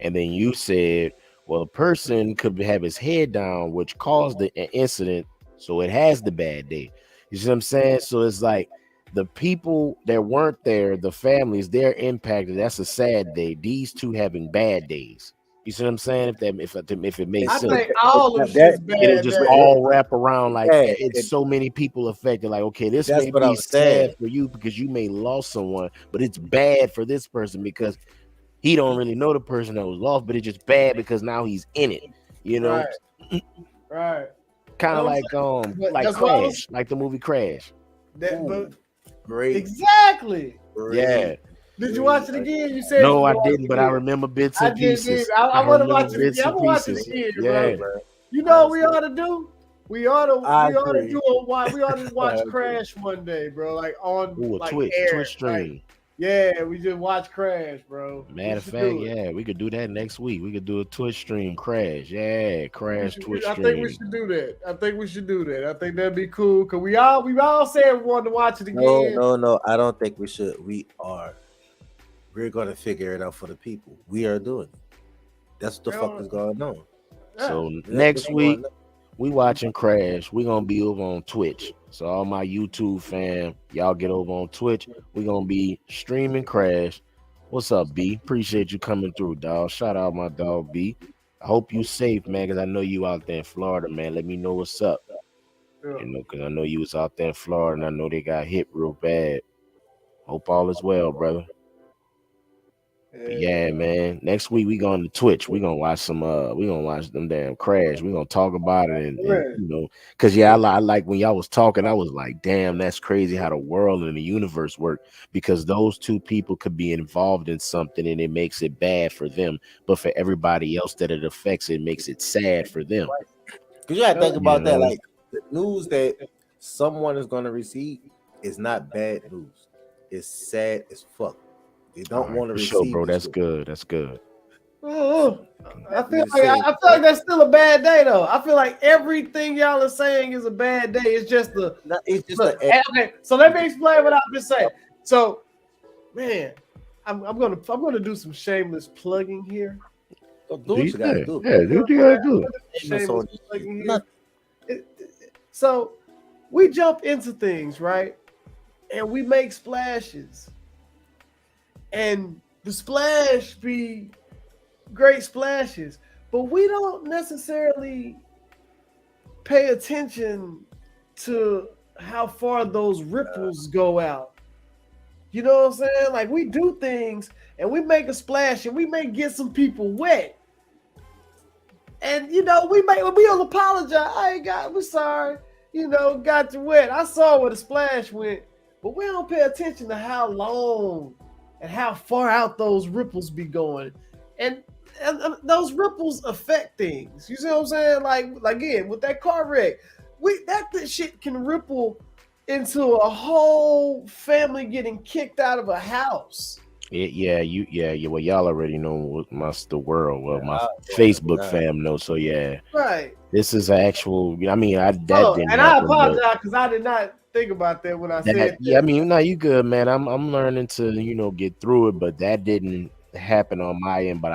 And then you said, well, a person could have his head down, which caused the incident, so it has the bad day. You see what I'm saying? So it's like the people that weren't there, the families, they're impacted. That's a sad day. These two having bad days. You see what I'm saying? If it makes sense. I think all of that it'll just all wrap around like it's so many people affected. Like, okay, this may be sad for you because you may lost someone, but it's bad for this person because he don't really know the person that was lost, but it's just bad because now he's in it. Right. Kind of like Crash, like the movie Crash. Great. Exactly. Yeah. Did you watch it again? You said no, I didn't, but I remember bits and pieces. I want to watch it again. I'm watching it again, bro. You know what we ought to do? We ought to agree. we ought to watch Crash one day, bro. Like on Ooh, a like Twitch air. stream. Like, yeah, we just watch Crash, bro. Matter of fact, yeah, we could do that next week. We could do a Twitch stream, Crash. Yeah, Crash Twitch I stream. think we should do that. I think that'd be cool. Cause we all said we wanted to watch it again. No. I don't think we should. We're gonna figure it out for the people. We are doing it. That's what the fuck is going on. So next week we watching Crash. We gonna be over on Twitch. So all my YouTube fam, y'all get over on Twitch. We gonna be streaming Crash. What's up, B? Appreciate you coming through, dog. Shout out my dog, B. I hope you safe, man, because I know you out there in Florida, man. Let me know what's up. You know, because I know you was out there in Florida, and I know they got hit real bad. Hope all is well, brother. But yeah, man. Next week we going to Twitch. We gonna watch some. We gonna watch them damn Crash. We gonna talk about it, and you know, cause I like when y'all was talking. I was like, damn, that's crazy how the world and the universe work. Because those two people could be involved in something, and it makes it bad for them. But for everybody else that it affects, it makes it sad for them. Cause you gotta think about that. Like the news that someone is gonna receive is not bad news. It's sad as fuck. They don't want to receive. Sure, bro. That's good. That's good. I feel like that's still a bad day, though. I feel like everything y'all are saying is a bad day. It's just okay. So let me explain what I've been saying. So, man, I'm gonna do some shameless plugging here. Do what you gotta do. Yeah, do what you gotta do. Shameless plugging here. So we jump into things, right? And we make splashes. And the splash be great splashes, but we don't necessarily pay attention to how far those ripples go out. You know what I'm saying? Like we do things and we make a splash and we may get some people wet. And you know, we'll apologize. We're sorry, you know, got you wet. I saw where the splash went, but we don't pay attention to how long and how far out those ripples be going. And those ripples affect things. You see what I'm saying? Like again, with that car wreck, that shit can ripple into a whole family getting kicked out of a house. Yeah. Well, y'all already know what the world. Well, my Facebook fam knows. So yeah, right. This is actual. I mean, I apologize because I did not think about that when I said that. Yeah, I mean, no, you good, man. I'm learning to get through it, but that didn't happen on my end. But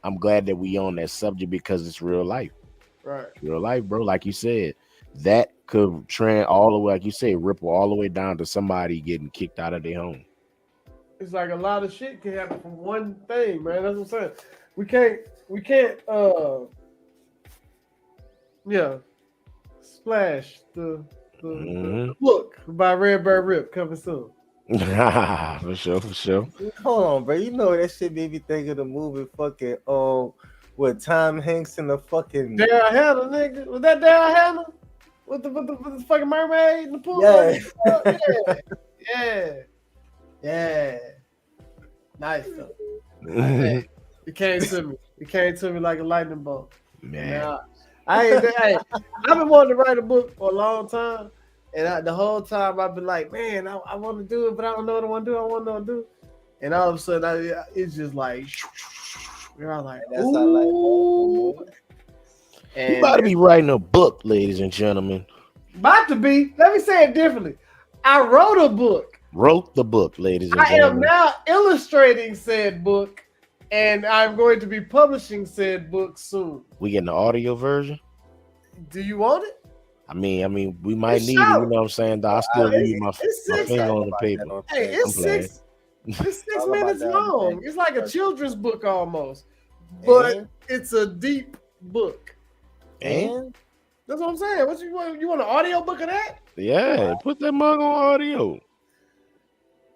I'm glad that we on that subject because it's real life. Right. Real life, bro. Like you said, that could trend all the way, like you said, ripple all the way down to somebody getting kicked out of their home. It's like a lot of shit can happen from one thing, man. That's what I'm saying. We can't splash the book by Redbird Rip coming soon. For sure. Hold on, bro. You know that shit made me think of the movie fucking with Tom Hanks and the fucking Daryl Hannah, nigga. Was that Daryl Hannah? With the fucking mermaid in the pool? Yeah. Nice though. It came to me like a lightning bolt. Man. I've been wanting to write a book for a long time. And the whole time I've been like, man, I want to do it, but I don't know what I want to do. I want to do. And all of a sudden, it's just like, you're all like, ooh. You about to be writing a book, ladies and gentlemen. About to be. Let me say it differently. I wrote a book. Wrote the book, ladies and gentlemen. I am now illustrating said book, and I'm going to be publishing said book soon. We getting the audio version? Do you want it? I mean, we might need it. You know what I'm saying? I still leave my finger on the paper. Hey, it's 6 minutes long. It's like a children's book almost, but it's a deep book. And that's what I'm saying. What you want? You want an audio book of that? Yeah, put that mug on audio.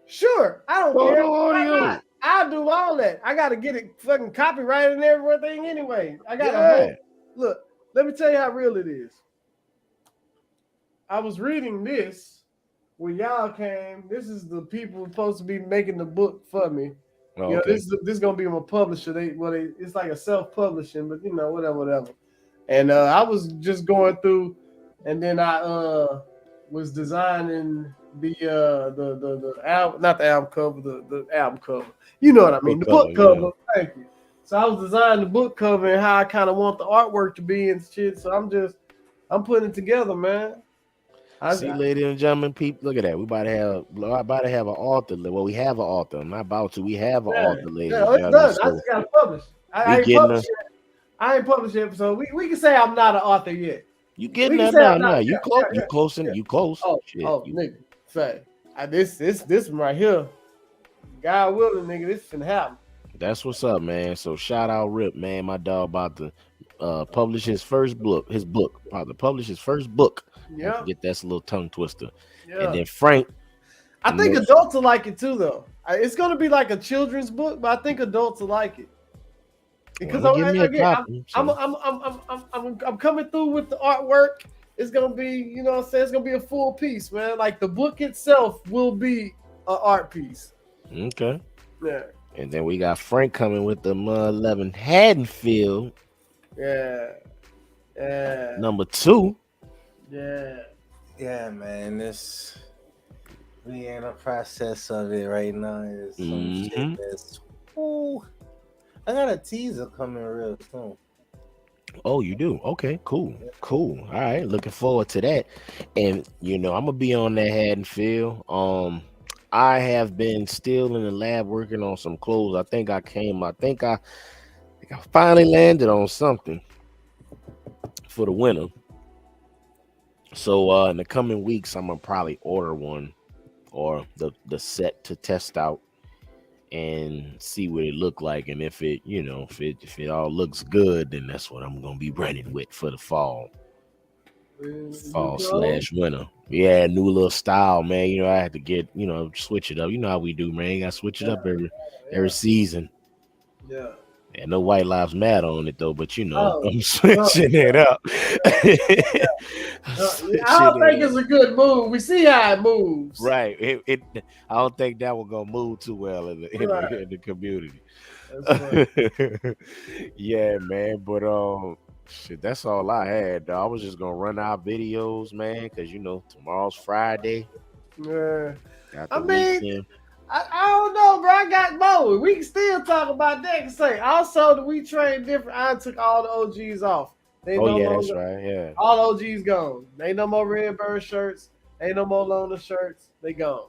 Sure, I don't care. Audio. I'll do all that. I got to get it fucking copyrighted and everything anyway. I got to look. Let me tell you how real it is. I was reading this when y'all came. This is the people supposed to be making the book for me. Oh, you know, this is gonna be my publisher. It's like a self-publishing, but you know, whatever. And I was just going through, and then I was designing the album, not the album cover, the album cover. You know what I mean? The book cover. Yeah. Thank you. So I was designing the book cover and how I kind of want the artwork to be and shit. So I'm putting it together, man. See, ladies and gentlemen, people, look at that. We about to have an author. Well, we have an author. I'm not about to. We have an author, ladies and gentlemen. Done. So I just got to publish. I ain't published yet, so we can say I'm not an author yet. You getting that now? No, you close. You close. You close. Nigga, say this one right here. God willing, nigga, this finna happen. That's what's up, man. So shout out Rip, man. My dog about to publish his first book. About to publish his first book. Yeah. Get that little tongue twister. Yeah. And then Frank. I think adults will like it too, though. It's gonna be like a children's book, but I think adults will like it. Because I'm coming through with the artwork. It's gonna be, you know what I'm saying? It's gonna be a full piece, man. Like the book itself will be an art piece. Okay. Yeah. And then we got Frank coming with the 11 Haddonfield. Yeah. Number 2. Yeah, man. We in a process of it right now. It's some shit that's. Ooh, I got a teaser coming real soon. Oh, you do? Okay, cool. All right, looking forward to that. And I'm gonna be on that Haddonfield. I have been still in the lab working on some clothes. I think I finally landed on something for the winter. So in the coming weeks, I'm gonna probably order one or the set to test out and see what it look like. And if it, if it all looks good, then that's what I'm gonna be running with for the fall. Fall/winter. Yeah, new little style, man. I had to get, switch it up. You know how we do, man. You gotta switch it up every season. Yeah. And no White Lives Matter on it though, but I'm switching it up. I don't think it's a good move. We see how it moves. Right. I don't think that will go move too well in the community. Yeah, man. But shit, that's all I had, dog. I was just gonna run our videos, man, because tomorrow's Friday. Yeah. I don't know, bro. I got more. We can still talk about that and say also that we train different. I took all the OGs off. That's right. Yeah. All OGs gone. They no more Redbird shirts. Ain't no more Loner shirts. They gone.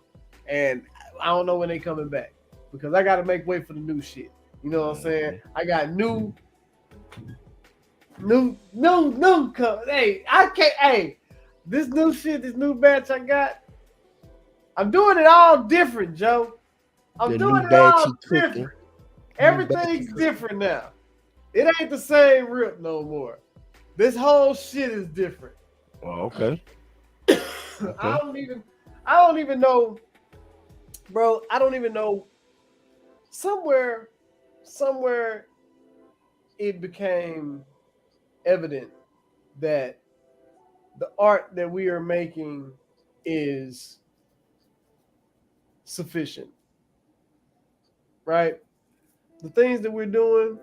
And I don't know when they coming back because I got to make way for the new shit. You know what I'm saying? I got new. Hey, this new shit, this new batch I got. I'm doing it all different, Joe. I'm doing it all different. Everything's different now. It ain't the same Rip no more. This whole shit is different. Oh, okay. I don't even know, bro. I don't even know. Somewhere it became evident that the art that we are making is sufficient, right? The things that we're doing,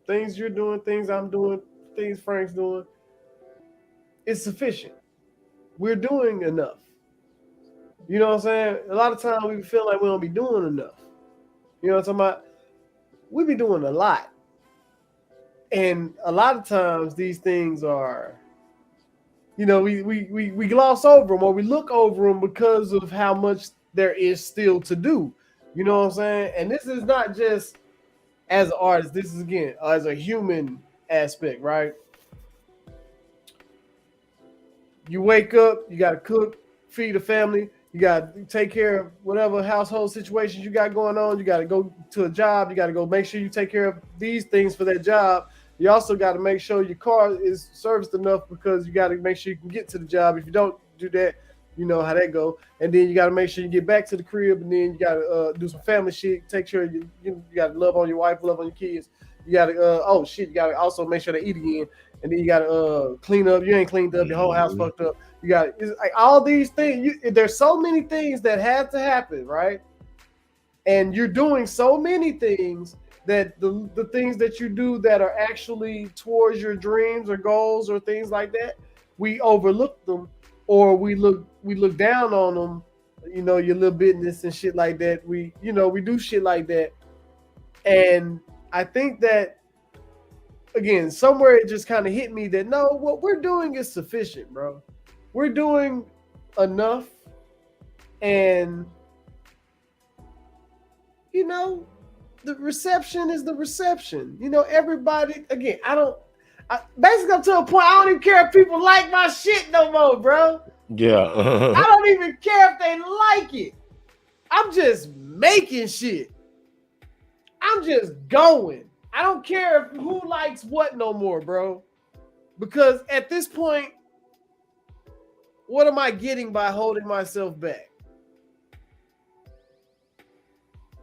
things you're doing, things I'm doing, things Frank's doing, it's sufficient. We're doing enough. You know what I'm saying? A lot of times we feel like we don't be doing enough. You know what I'm talking about? We be doing a lot. And a lot of times these things are, we gloss over them or we look over them because of how much there is still to do. You know what I'm saying? And this is not just as an artist. This is, again, as a human aspect, right? You wake up, you got to cook, feed a family. You got to take care of whatever household situations you got going on. You got to go to a job. You got to go make sure you take care of these things for that job. You also got to make sure your car is serviced enough because you got to make sure you can get to the job. If you don't do that, you know how that go. And then you got to make sure you get back to the crib, and then you got to do some family shit. Take care of you got to love on your wife, love on your kids. You got to you got to also make sure they eat again. And then you got to clean up. You ain't cleaned up. Your whole house fucked up. You got like all these things. There's so many things that have to happen, right? And you're doing so many things that the things that you do that are actually towards your dreams or goals or things like that, we overlook them, or we look down on them. You know, your little business and shit like that. We do shit like that, and I think that, again, somewhere it just kind of hit me that no, what we're doing is sufficient, bro. We're doing enough, and you know, the reception is the reception. You know, everybody. Again, basically I'm to a point I don't even care if people like my shit no more, bro. Yeah. I don't even care if they like it. I'm just making shit. I'm just going. I don't care who likes what no more, bro. Because at this point, what am I getting by holding myself back?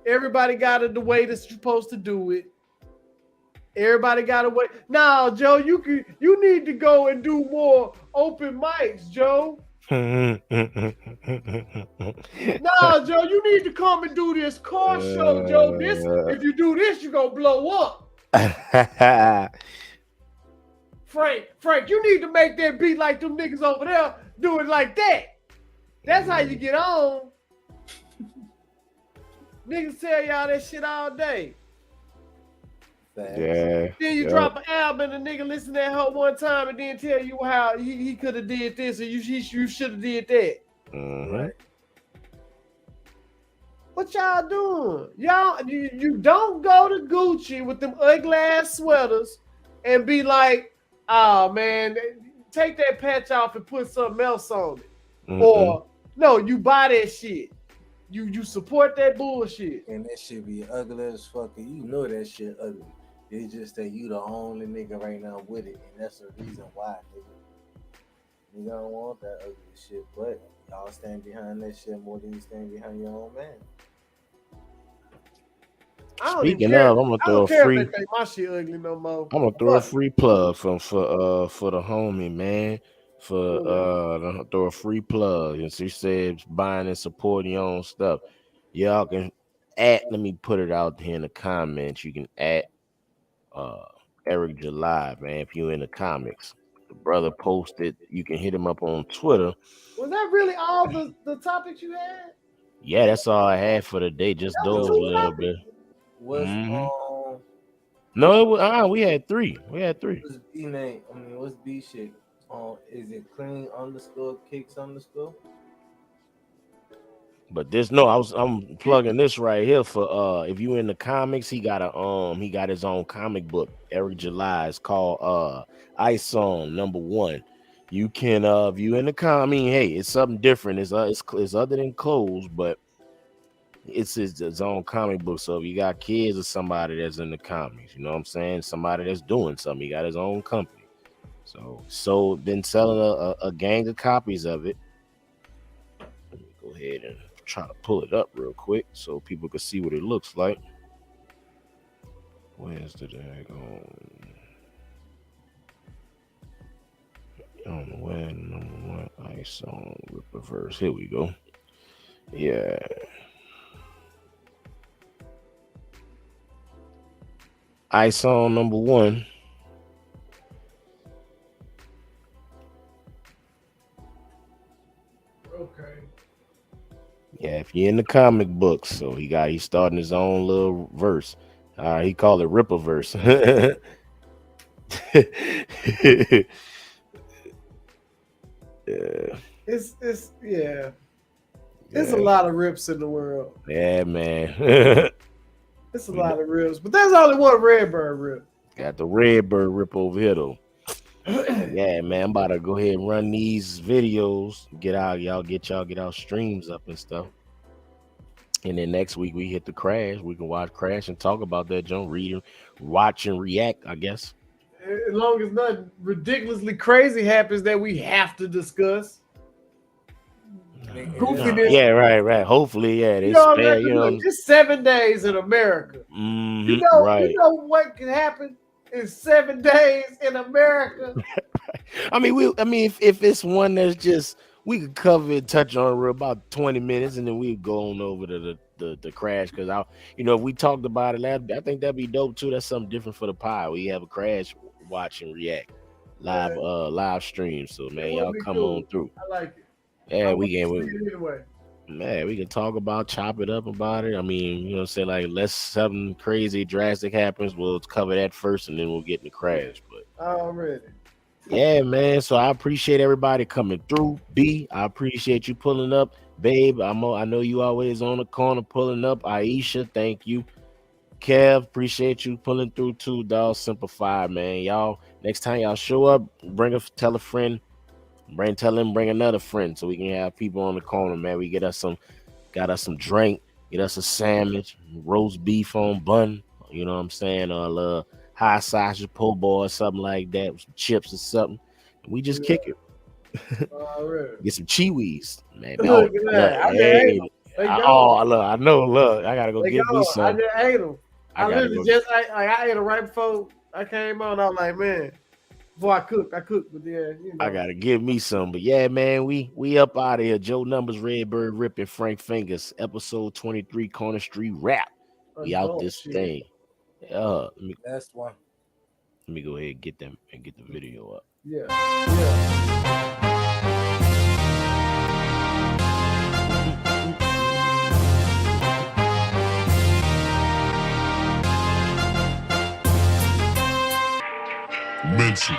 Everybody got it the way that's supposed to do it. Everybody got a way. Now, Joe, you need to go and do more open mics, Joe. No, Joe, you need to come and do this car show, Joe. If you do this, you're gonna blow up. Frank, you need to make that beat like them niggas over there. Do it like that. That's how you get on. Niggas tell y'all that shit all day. Yeah. Then you drop an album and a nigga listen to that hoe one time and then tell you how he could have did this or you should have did that. Right. What y'all doing? Y'all, you don't go to Gucci with them ugly ass sweaters and be like, oh man, take that patch off and put something else on it. Or no, you buy that shit. You support that bullshit. And that shit be ugly as fuck. You know that shit ugly. It's just that you the only nigga right now with it, and that's the reason why, nigga. You don't want that ugly shit, but y'all stand behind that shit more than you stand behind your own man. Speaking of, I'm gonna throw a free. If they think my shit ugly no more. I'm gonna throw a free plug for the homie, man. Throw a free plug. And she said buying and supporting your own stuff. Y'all can let me put it out here in the comments. You can add Eric July, man, if you're in the comics. The brother posted, you can hit him up on Twitter. Was that really all the topics you had? Yeah, that's all I had for the day. Just those a little bit. What's No, it was, we had three. What's B name? I mean, what's B shit? Is it clean _kicks_? But I'm plugging this right here for if you in the comics, he got his own comic book. Eric July is called Ice Song #1. You can if you in the hey, it's something different. It's other than clothes, but it's his own comic book. So if you got kids or somebody that's in the comics, you know what I'm saying? Somebody that's doing something, he got his own company. So been selling a gang of copies of it. Let me go ahead and try to pull it up real quick so people can see what it looks like. Where's the daggone? I don't know where #1 Ice on reverse. Here we go. Yeah. Ice on #1. Okay. Yeah, if you're in the comic books, so he's starting his own little verse. He called it Ripper verse. Yeah. It's a lot of rips in the world. Yeah, man. It's a lot of rips, but there's only one Redbird rip. Got the Redbird rip over here though. Yeah, man, I'm about to go ahead and run these videos. Get our streams up and stuff. And then next week we hit the Crash. We can watch Crash and talk about that junk, watch and react, I guess. As long as nothing ridiculously crazy happens that we have to discuss. Goofiness. Yeah, right. Hopefully, yeah. They spare, it's 7 days in America. You know what can happen in 7 days in America? If it's one that's just we could cover it, touch on it for about 20 minutes, and then we go on over to the crash, because if we talked about it last, I think that'd be dope too. That's something different for the pod. We have a crash watch and react live stream. So man, y'all come on through. I like it. Yeah, we anyway. Man, we can talk about, chop it up about it. I mean, say like, unless something crazy drastic happens, we'll cover that first and then we'll get in the crash. But already. Yeah, man. So I appreciate everybody coming through. B, I appreciate you pulling up. Babe, I know you always on the corner pulling up. Aisha, thank you. Kev, appreciate you pulling through too, dog. Simplify, man. Y'all, next time y'all show up, tell a friend. Tell them bring another friend so we can have people on the corner, man. We got us some drink, get us a sandwich, roast beef on bun, you know what I'm saying, or high sausage po' boy or something like that, with some chips or something. We just kick it. Get some chiwis, man. Look, I know. I gotta go get me some. I just ate them. I ate them right before I came on. I was like, man. Before I cooked, but yeah, I gotta give me some. But yeah, man, we up out of here. Joe Numbers, Redbird Ripping, Frank Fingers, episode 23, Corner Street Rap. We out this thing. That's one. Let me go ahead and get them and get the video up. Yeah. Mental.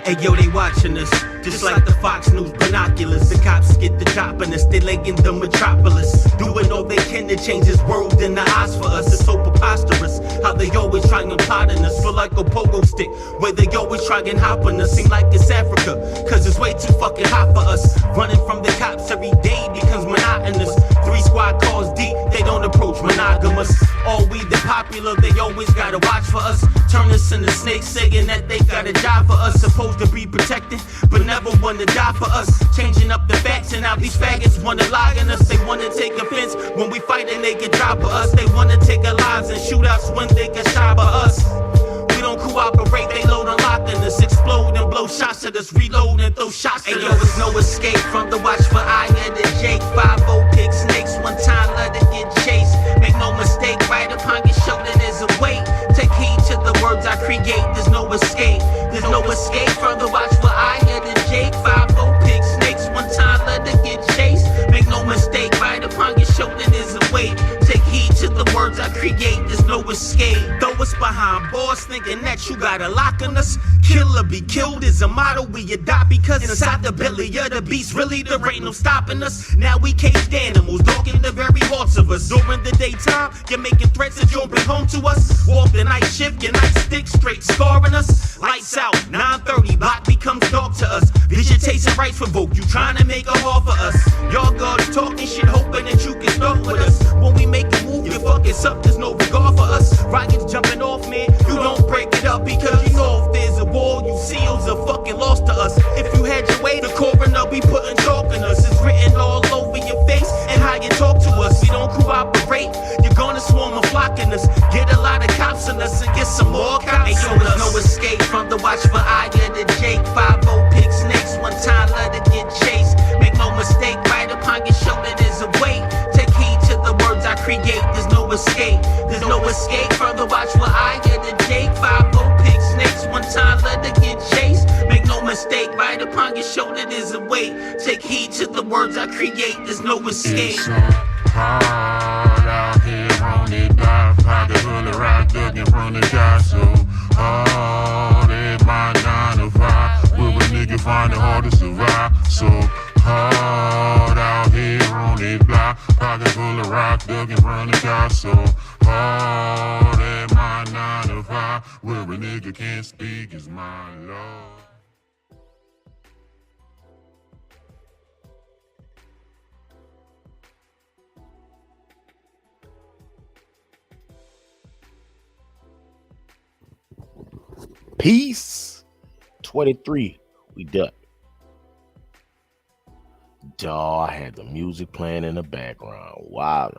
Hey yo, they watching us, just like the Fox News binoculars. The cops get the drop on us, they leg in the metropolis. Doing all they can to change this world in the eyes for us. It's so preposterous how they always try and plot on us. Feel like a pogo stick, where they always try and hop on us. Seem like it's Africa, cause it's way too fucking hot for us. Running from the cops every day becomes monotonous. 3 squad cars deep, they don't approach monogamous. All we the popular, they always gotta watch for us. Turn us into snakes, saying that they got a job for us. Supposed to be protected, but never want to die for us. Changing up the facts, and now these faggots wanna lie on us. They wanna take offense when we fight and they get drop for us. They wanna take our lives and shoot us when they get shot by us. We don't cooperate, they load and lock on us. Explode and blow shots at us, reload and throw shots at us. Hey yo, there's no escape from the watch for I and the Jake. 5-0 pick snakes, one time let it get chased. Make no mistake, right upon your shoulder there's a weight. Take heed to the words I create, there's no escape. There's no escape from the watch for I and the Jake. 5-0 pick snakes, one time let it get chased. Make no mistake, right upon your shoulder there's a weight. Take heed to the words I create, there's no escape. Throw us behind bars, thinking that you got a lock on us. Kill or be killed is a motto we adopt, because inside the belly of the beast, really there ain't no stopping us. Now we caged animals, dogging the very hearts of us. During the daytime, you're making threats that you'll bring home to us. Walk the night shift, your nightstick straight scarring us. Lights out, 9:30, block becomes dark to us. Visitation rights revoke, you trying to make a hard for us. Y'all guards talking shit, hoping that you can start with us. When we make a move, you fuck us up, there's no regard for us. Rockets jumping off, man, you don't break it up, because you know if there's a war, you seals are fucking lost to us. If you had your way, the coroner be putting chalk in us. It's written all over your face and how you talk to us. We don't cooperate, you're gonna swarm and flock in us. Get a lot of cops in us and get some more cops. Hey yo, there's no escape from the watch for I and the Jake. 5-0 pick snakes, one time let it get chased. Make no mistake, right upon your shoulder there's a weight. Take heed to the words I create, there's no escape. There's no escape from the watch for I and the Jake. 5-0 pick snakes, one time let it get chased. Make no mistake, right upon your shoulder there's a weight. Take heed to the words I create, there's no escape. It's so hard out here on the block. Pocket full of rock, ducking from the cops. So hard at my 9 to 5. Will a nigga find it hard to survive? So hard out here on the block. Pocket full of rock, ducking from the cops. So hard at my 9 to 5. Where a nigga can't speak is my love. Peace. 23. We done. Dawg, I had the music playing in the background. Wow.